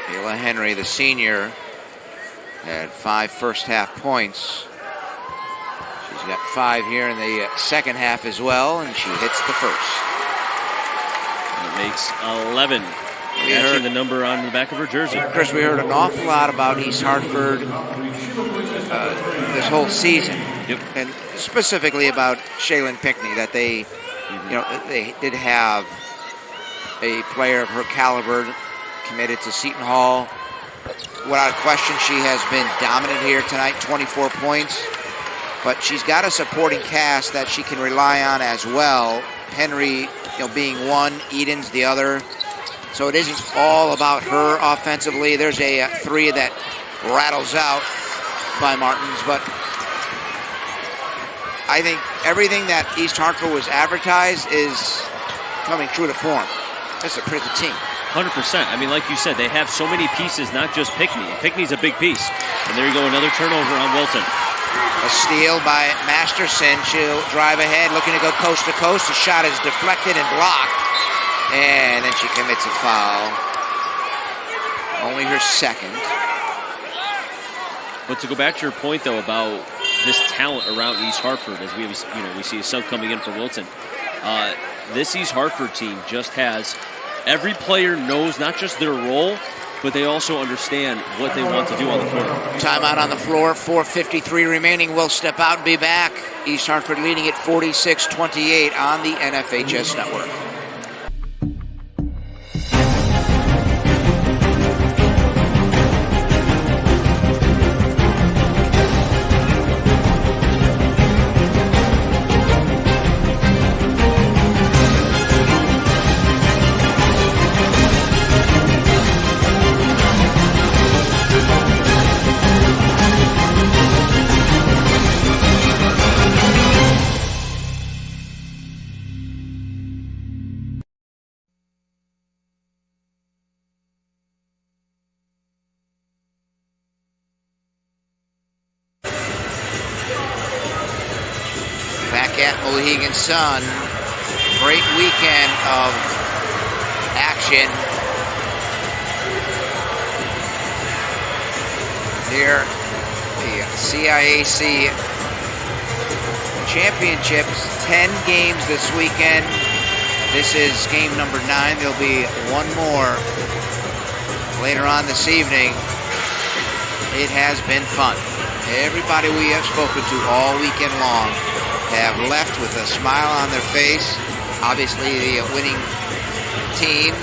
Kayla Henry, the senior, had 5 first-half points. She's got 5 here in the second half as well, and she hits the first. That makes 11. Matching the number on the back of her jersey. Chris, we heard an awful lot about East Hartford this whole season, and specifically about Shaylin Pinckney, that they, they did have a player of her caliber committed to Seton Hall. Without question, she has been dominant here tonight, 24 points. But she's got a supporting cast that she can rely on as well. Henry, being one, Edens the other. So it isn't all about her offensively. There's a 3 that rattles out by Martins, but I think everything that East Hartford was advertised is coming true to form. That's a pretty good team. 100%. I mean, like you said, they have so many pieces, not just Pinckney. Pinckney's a big piece. And there you go, another turnover on Wilton. A steal by Masterson. She'll drive ahead, looking to go coast to coast. The shot is deflected and blocked. And then she commits a foul. Only her second. But to go back to your point, though, about this talent around East Hartford, as we see a sub coming in for Wilton. This East Hartford team just has, every player knows not just their role, but they also understand what they want to do on the court. Timeout on the floor, 4:53 remaining. We'll step out and be back. East Hartford leading at 46-28 on the NFHS network. Mohegan Sun, great weekend of action here. The CIAC Championships, 10 games this weekend. This is game number 9. There'll be one more later on this evening. It has been fun. Everybody we have spoken to all weekend long have left with a smile on their face. Obviously, the winning team,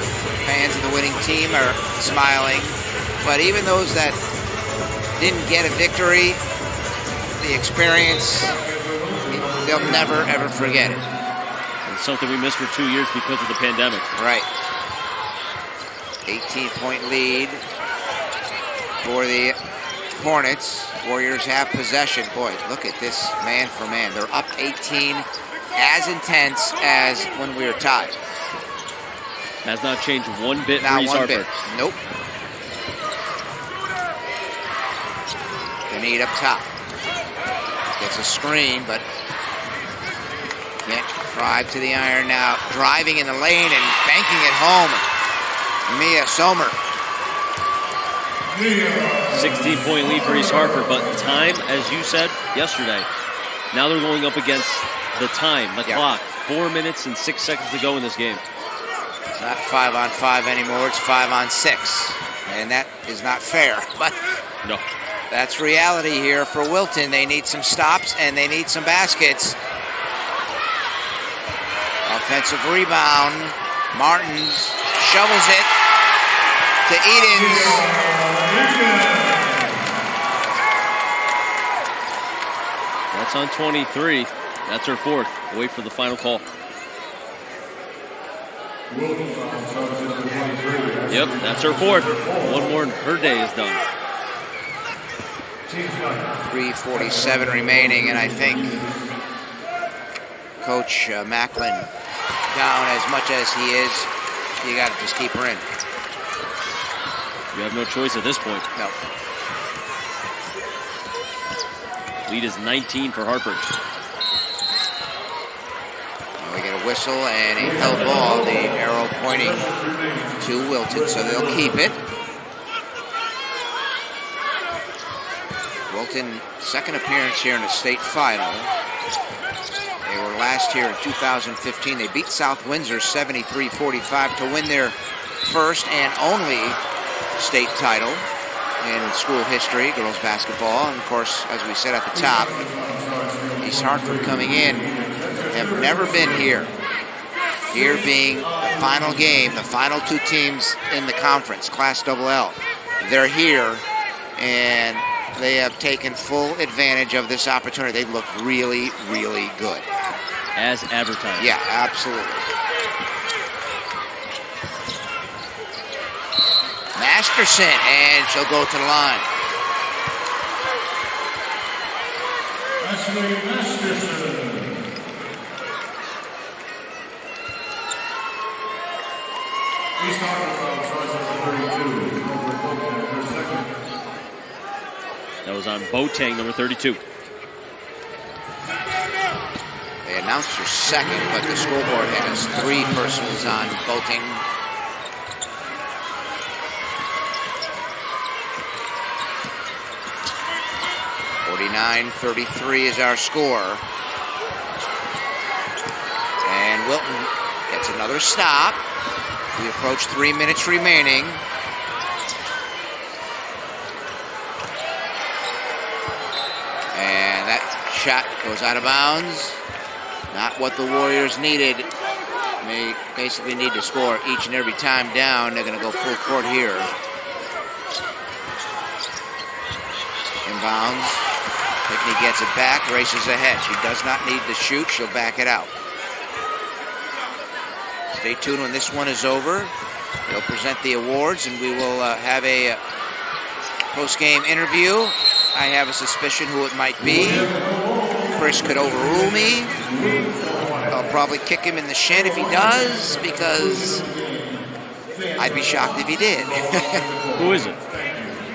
fans of the winning team are smiling. But even those that didn't get a victory, the experience, they'll never, ever forget it. It's something we missed for 2 years because of the pandemic. Right. 18-point lead for the Hornets. Warriors have possession. Boy, look at this man for man. They're up 18, as intense as when we were tied. Has not changed one bit Not for East one Hartford. bit. Nope. They need up top. Gets a screen, but can't drive to the iron now. Driving in the lane and banking it home. Mia Sommer. 16-point lead for East Hartford, but time, as you said yesterday, now they're going up against the time, the clock. 4 minutes and 6 seconds to go in this game. It's not 5-on-5 anymore, it's 5-on-6. And that is not fair, but no, that's reality here for Wilton. They need some stops and they need some baskets. Offensive rebound. Martins shovels it to Edens. That's on 23. That's her fourth. Wait for the final call. Yep, that's her fourth. One more and her day is done. 3:47 remaining, and I think Coach Macklin, down as much as he is, you got to just keep her in. You have no choice at this point. No. Lead is 19 for Hartford. We get a whistle and a held ball, the arrow pointing to Wilton, so they'll keep it. Wilton, second appearance here in the state final. They were last here in 2015. They beat South Windsor 73-45 to win their first and only state title in school history, girls basketball. And of course, as we said at the top, East Hartford coming in have never been here. Here being the final game, the final two teams in the conference, Class LL. They're here, and they have taken full advantage of this opportunity. They've looked really, really good. As advertised. Yeah, absolutely. Masterson, and she'll go to the line. That was on Boateng, number 32. They announced her second, but the scoreboard has 3 personals on Boateng. .49-33 is our score. And Wilton gets another stop. We approach 3 minutes remaining. And that shot goes out of bounds. Not what the Warriors needed. They basically need to score each and every time down. They're going to go full court here. Inbounds. Pickney gets it back, races ahead. She does not need to shoot. She'll back it out. Stay tuned when this one is over. They'll present the awards, and we will have a post-game interview. I have a suspicion who it might be. Chris could overrule me. I'll probably kick him in the shin if he does, because I'd be shocked if he did. Who is it?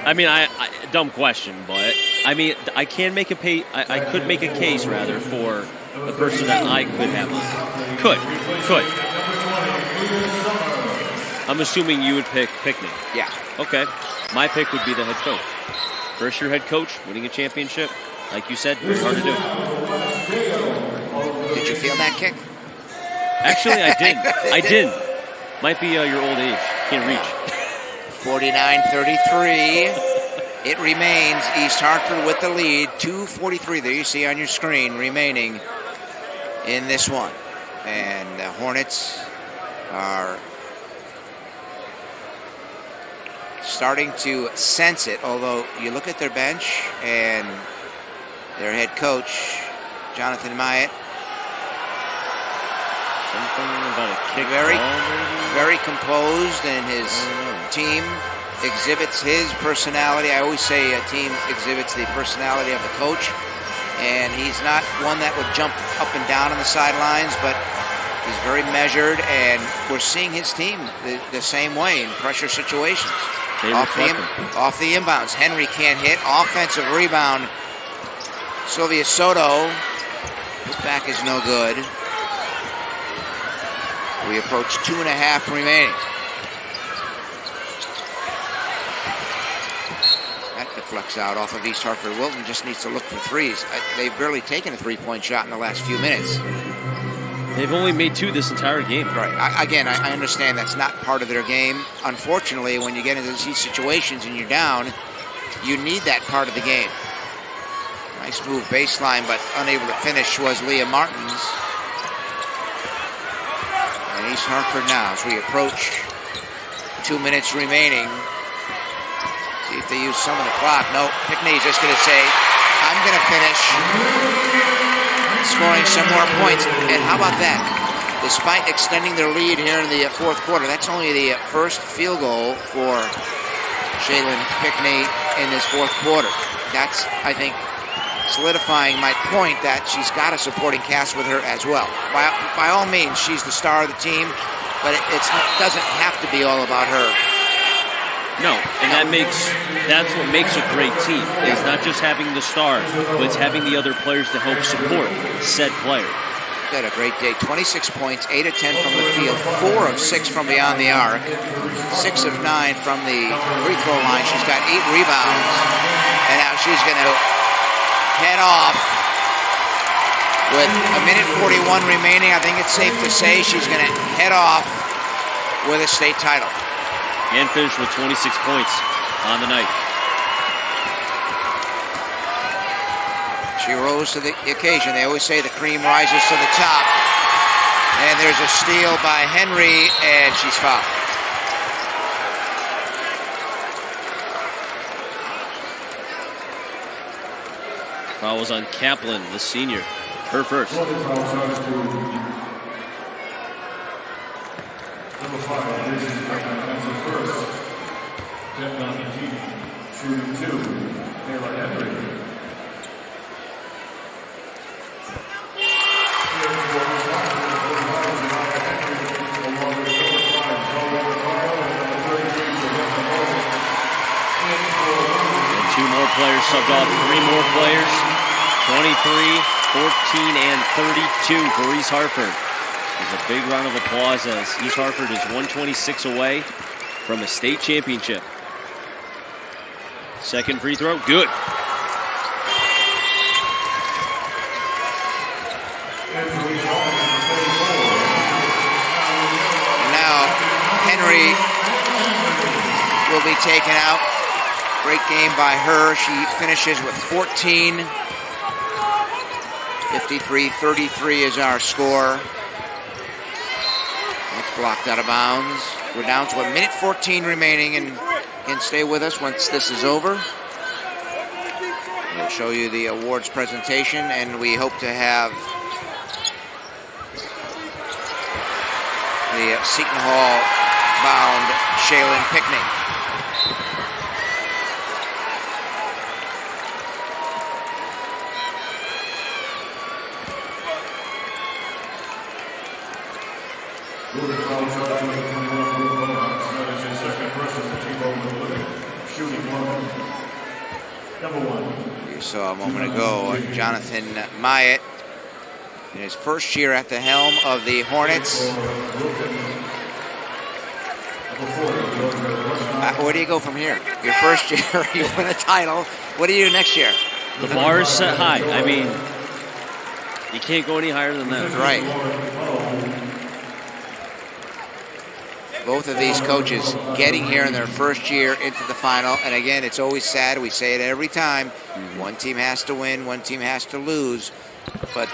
I mean, I dumb question, but I mean, I can make I could make a case rather for the person that I could have on. Could. I'm assuming you would pick Pickney. Yeah. Okay. My pick would be the head coach. First year head coach, winning a championship. Like you said, very hard to do. Did you feel that kick? Actually, I didn't. I didn't. Might be your old age. Can't reach. 49-33. It remains East Hartford with the lead. 2:43 there you see on your screen remaining in this one. And the Hornets are starting to sense it, although you look at their bench and their head coach, Jonathan Myatt. Something about a kick. Very composed, and his team exhibits his personality. I always say a team exhibits the personality of the coach, and he's not one that would jump up and down on the sidelines, but he's very measured, and we're seeing his team the same way in pressure situations. Off the inbounds. Henry can't hit. Offensive rebound. Sylvia Soto. His back is no good. We approach 2.5 remaining. That deflects out off of East Hartford. Wilton just needs to look for threes. They've barely taken a three-point shot in the last few minutes. They've only made 2 this entire game. Right. I understand that's not part of their game. Unfortunately, when you get into these situations and you're down, you need that part of the game. Nice move baseline, but unable to finish was Leah Martins. East Hartford now as we approach 2 minutes remaining. See if they use some of the clock. No, Pickney's just going to say, I'm going to finish scoring some more points. And how about that? Despite extending their lead here in the fourth quarter, that's only the first field goal for Shaylin Pickney in this fourth quarter. That's, I think, solidifying my point that she's got a supporting cast with her as well. By all means, she's the star of the team, but it doesn't have to be all about her. No, and that's what makes a great team. It's not just having the stars, but it's having the other players to help support said player. Had a great day. 26 points, 8 of 10 from the field, 4 of 6 from beyond the arc, 6 of 9 from the free throw line. She's got 8 rebounds, and now she's going to head off with a minute 41 remaining. I think it's safe to say she's going to head off with a state title. And finish with 26 points on the night. She rose to the occasion. They always say the cream rises to the top. And there's a steal by Henry, and she's fouled. Foul was on Kaplan, the senior. Her first. Number 5, this is first. 10-19, shooting 2, Taylor Henry. And 2 more players subbed off, 3 more players. 23, 14, and 32 for East Hartford. There's a big round of applause as East Hartford is 126 away from a state championship. Second free throw, good. Now Henry will be taken out. Great game by her. She finishes with 14. 53-33 is our score. That's blocked out of bounds. We're down to a minute 14 remaining, and can stay with us once this is over. We'll show you the awards presentation, and we hope to have the Seton Hall bound Shaylin Pickney. You saw a moment ago Jonathan Myatt in his first year at the helm of the Hornets. Where do you go from here? Your first year, you win a title. What do you do next year? The bar is set high. I mean, you can't go any higher than that. That's right. Both of these coaches getting here in their first year into the final. And again, it's always sad. We say it every time. One team has to win, one team has to lose. But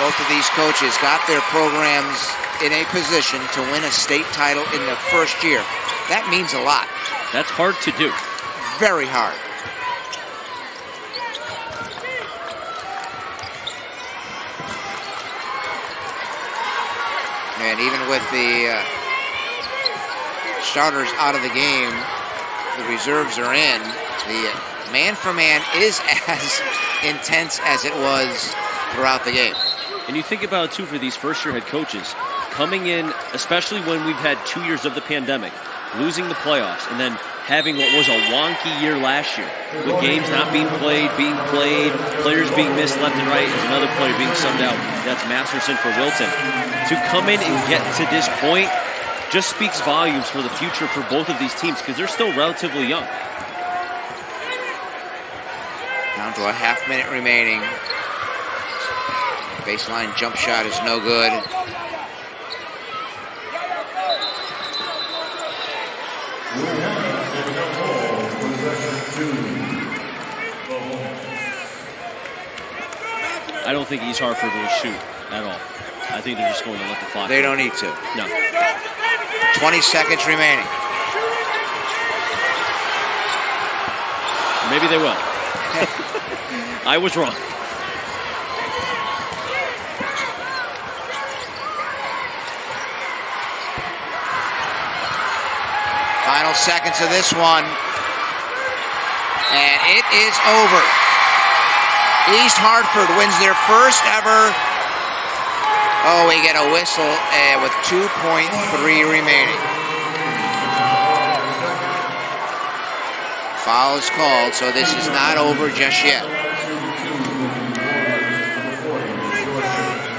both of these coaches got their programs in a position to win a state title in their first year. That means a lot. That's hard to do. Very hard. And even with the starters out of the game, the reserves are in. The man-for-man is as intense as it was throughout the game. And you think about it, too, for these first-year head coaches, coming in, especially when we've had 2 years of the pandemic, losing the playoffs, and then having what was a wonky year last year, with games not being played, players being missed left and right, and another player being subbed out. That's Masterson for Wilton. To come in and get to this point just speaks volumes for the future for both of these teams, because they're still relatively young. Down to a half minute remaining. Baseline jump shot is no good. I don't think East Hartford will shoot at all. I think they're just going to let the clock. They don't need to. No. 20 seconds remaining. Maybe they will. I was wrong. Final seconds of this one. And it is over. East Hartford wins their first ever. Oh, we get a whistle with 2.3 remaining. Foul is called, so this is not over just yet.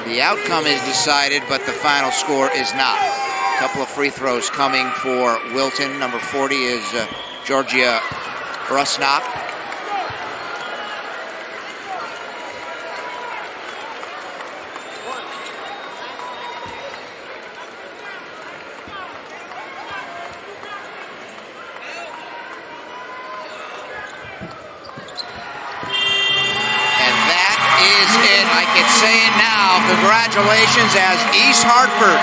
The outcome is decided, but the final score is not. A couple of free throws coming for Wilton. Number 40 is Georgia Brusnock. Say it now, congratulations as East Hartford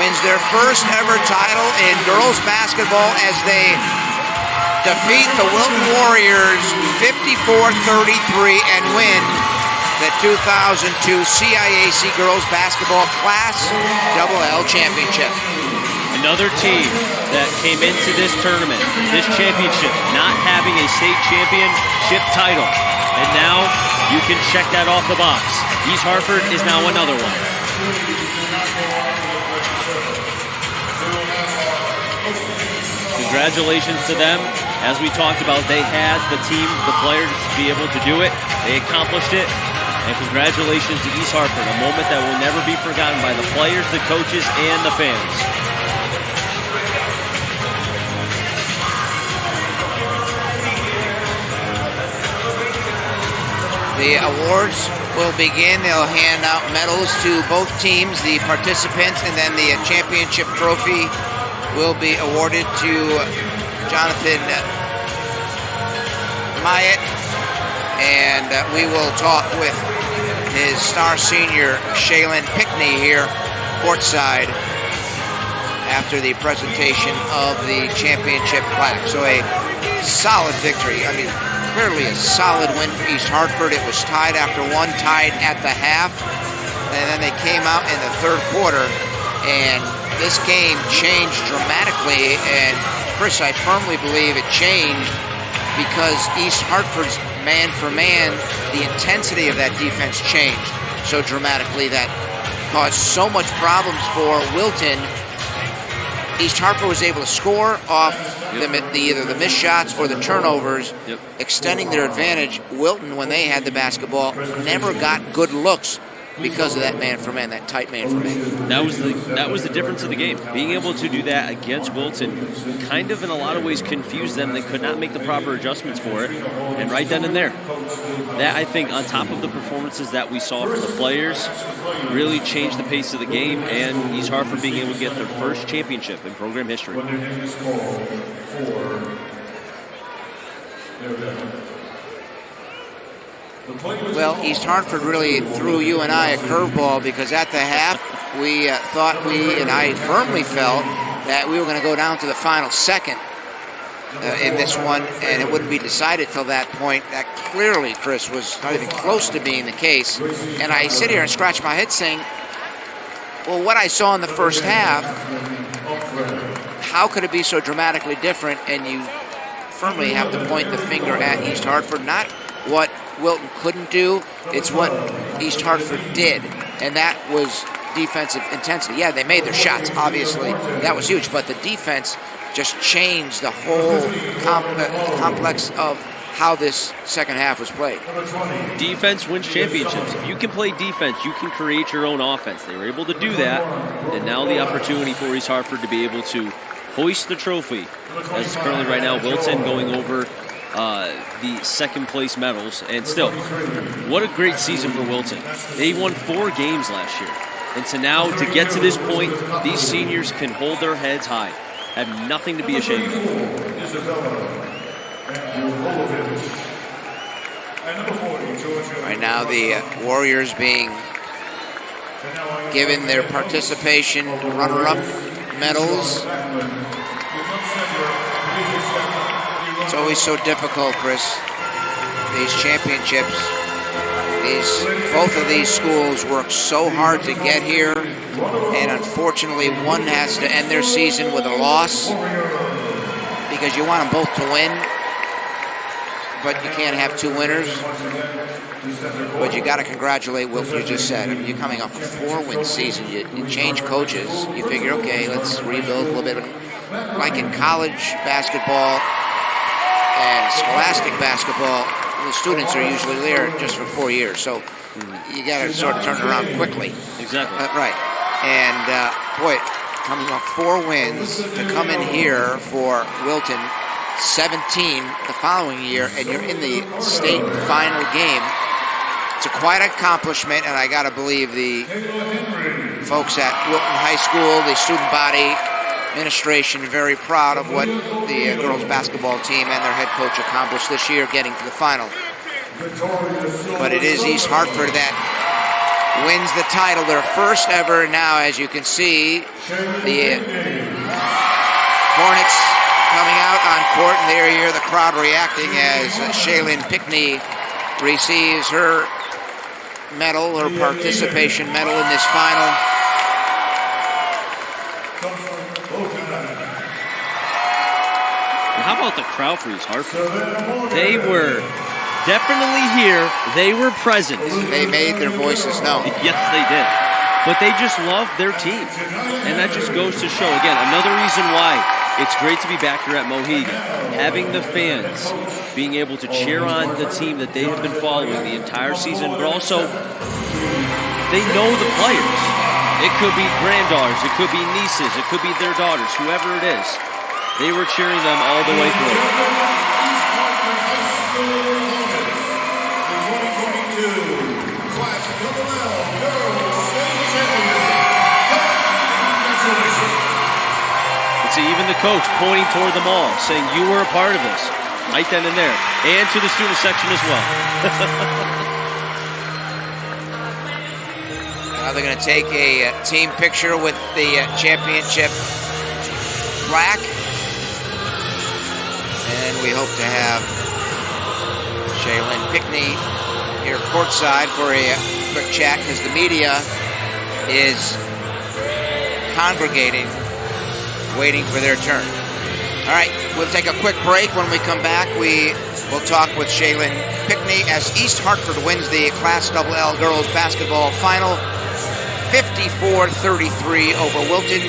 wins their first ever title in girls basketball as they defeat the Wilton Warriors 54-33 and win the 2002 CIAC Girls Basketball Class XXL Championship. Another team that came into this tournament, this championship, not having a state championship title. And now you can check that off the box. East Hartford is now another one. Congratulations to them. As we talked about, they had the team, the players to be able to do it. They accomplished it. And congratulations to East Hartford, a moment that will never be forgotten by the players, the coaches, and the fans. The awards will begin. They'll hand out medals to both teams, the participants, and then the championship trophy will be awarded to Jonathan Myatt. And we will talk with his star senior, Shaylin Pickney, here courtside after the presentation of the championship plaque. So a solid victory. I mean, clearly a solid win for East Hartford. It was tied after one, tied at the half. And then they came out in the third quarter, and this game changed dramatically. And Chris, I firmly believe it changed because East Hartford's man-for-man, the intensity of that defense changed so dramatically that caused so much problems for Wilton. East Hartford was able to score off either the missed shots or the turnovers, extending their advantage. Wilton, when they had the basketball, never got good looks because of that man-for-man, that tight man-for-man. That was the difference of the game. Being able to do that against Wilton kind of in a lot of ways confused them. They could not make the proper adjustments for it. And right then and there, that I think on top of the performances that we saw from the players really changed the pace of the game and East Hartford being able to get their first championship in program history. Well, East Hartford really threw you and I a curveball because at the half we thought and I firmly felt that we were going to go down to the final second in this one, and it wouldn't be decided till that point. That clearly, Chris, was not even close to being the case. And I sit here and scratch my head saying, well, what I saw in the first half, how could it be so dramatically different? And you firmly have to point the finger at East Hartford, not what Wilton couldn't do, it's what East Hartford did, and that was defensive intensity. Yeah, they made their shots, obviously. That was huge, but the defense just changed the whole complex of how this second half was played. Defense wins championships. If you can play defense, you can create your own offense. They were able to do that, and now the opportunity for East Hartford to be able to hoist the trophy, as it's currently right now, Wilton going over the second place medals. And still, what a great season for Wilton. They won 4 games last year. And so now to get to this point, these seniors can hold their heads high, have nothing to be ashamed of. Right now the Warriors being given their participation runner-up medals. It's always so difficult, Chris. These championships, both of these schools work so hard to get here, and unfortunately one has to end their season with a loss because you want them both to win, but you can't have two winners. But you got to congratulate Wilton, you just said. I mean, you're coming off a 4-win season. You change coaches. You figure, okay, let's rebuild a little bit. Like in college basketball and scholastic basketball, the students are usually there just for 4 years. So you got to sort of turn it around quickly. Exactly. Right. And, boy, coming off 4 wins to come in here for Wilton, 17 the following year, and you're in the state final game. It's quite an accomplishment, and I got to believe the folks at Wilton High School, the student body, administration, very proud of what the girls basketball team and their head coach accomplished this year, getting to the final. But it is East Hartford that wins the title, their first ever. Now, as you can see, the Hornets coming out on court, and there you hear the crowd reacting as Shaylin Pickney receives her medal, her participation medal in this final. And how about the crowd for East Hartford? They were definitely here. They were present. They made their voices known. Yes, they did. But they just love their team. And that just goes to show, again, another reason why it's great to be back here at Mohegan. Having the fans being able to cheer on the team that they have been following the entire season, but also they know the players. It could be granddaughters, it could be nieces, it could be their daughters, whoever it is. They were cheering them all the way through. See, even the coach pointing toward them all, saying you were a part of this, right then and there, and to the student section as well. Now they're going to take a team picture with the championship plaque, and we hope to have Shaylin Pickney here courtside for a quick chat because the media is congregating, waiting for their turn. All right, we'll take a quick break. When we come back, we will talk with Shaylin Pickney as East Hartford wins the Class LL girls basketball final 54-33 over Wilton.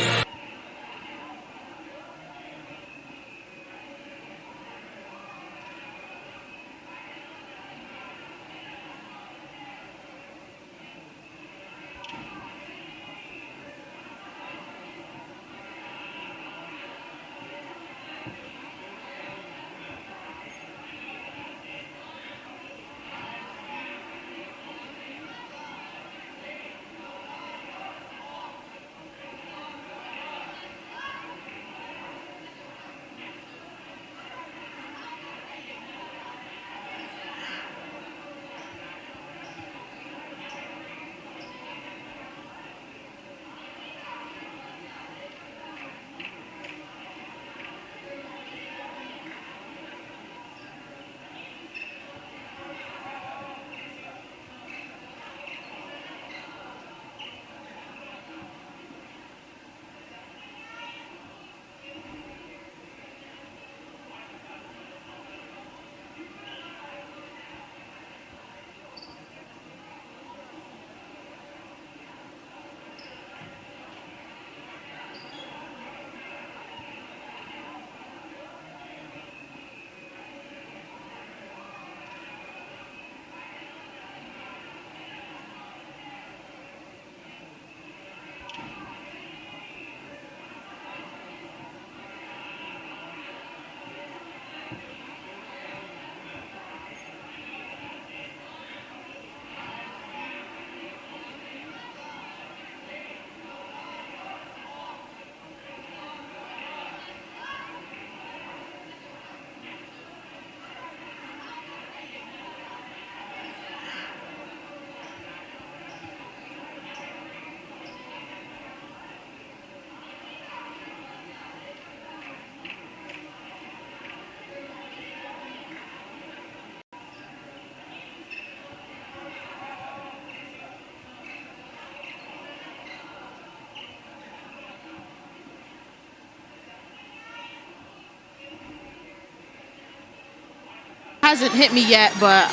hasn't hit me yet, but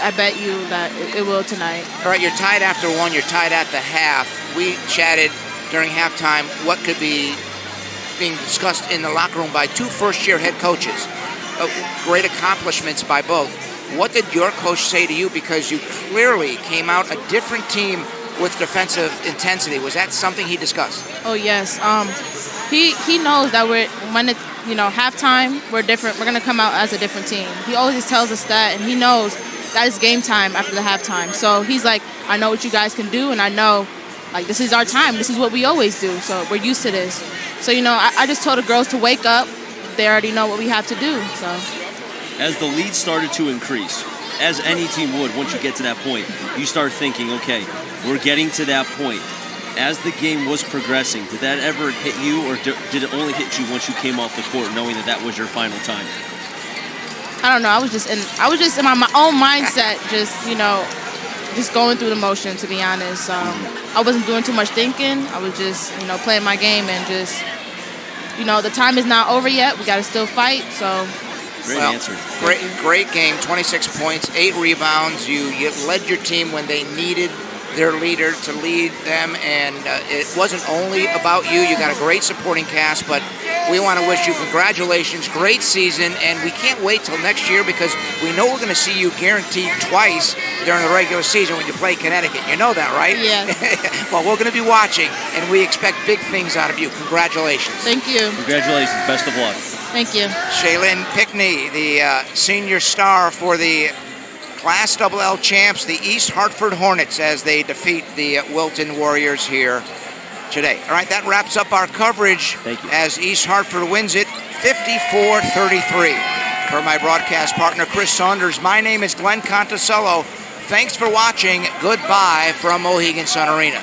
I bet you that it will tonight. All right, you're tied after one. You're tied at the half. We chatted during halftime what could be being discussed in the locker room by two first-year head coaches. Great accomplishments by both. What did your coach say to you? Because you clearly came out a different team with defensive intensity. Was that something he discussed? Oh, yes. He knows that when it's halftime, we're different. We're going to come out as a different team. He always tells us that, and he knows that it's game time after the halftime. So he's like, I know what you guys can do, and I know, like, this is our time. This is what we always do. So we're used to this. So, I just told the girls to wake up. They already know what we have to do. So, as the lead started to increase, as any team would once you get to that point, you start thinking, okay, we're getting to that point. As the game was progressing, did that ever hit you, or did it only hit you once you came off the court, knowing that was your final time? I don't know. I was just in my own mindset, just going through the motion. To be honest, I wasn't doing too much thinking. I was just playing my game and just the time is not over yet. We got to still fight. So. Great answer. Great game. 26 points, 8 rebounds. You led your team when they needed their leader to lead them, and it wasn't only about you. You got a great supporting cast, but we want to wish you congratulations. Great season, and we can't wait till next year because we know we're going to see you guaranteed twice during the regular season when you play Connecticut. You know that, right? Yeah. Well, we're going to be watching, and we expect big things out of you. Congratulations. Thank you. Congratulations. Best of luck. Thank you. Shaylin Pickney, the senior star for the Class Double-L champs, the East Hartford Hornets, as they defeat the Wilton Warriors here today. All right, that wraps up our coverage as East Hartford wins it 54-33. For my broadcast partner, Chris Saunders, my name is Glenn Conticello. Thanks for watching. Goodbye from Mohegan Sun Arena.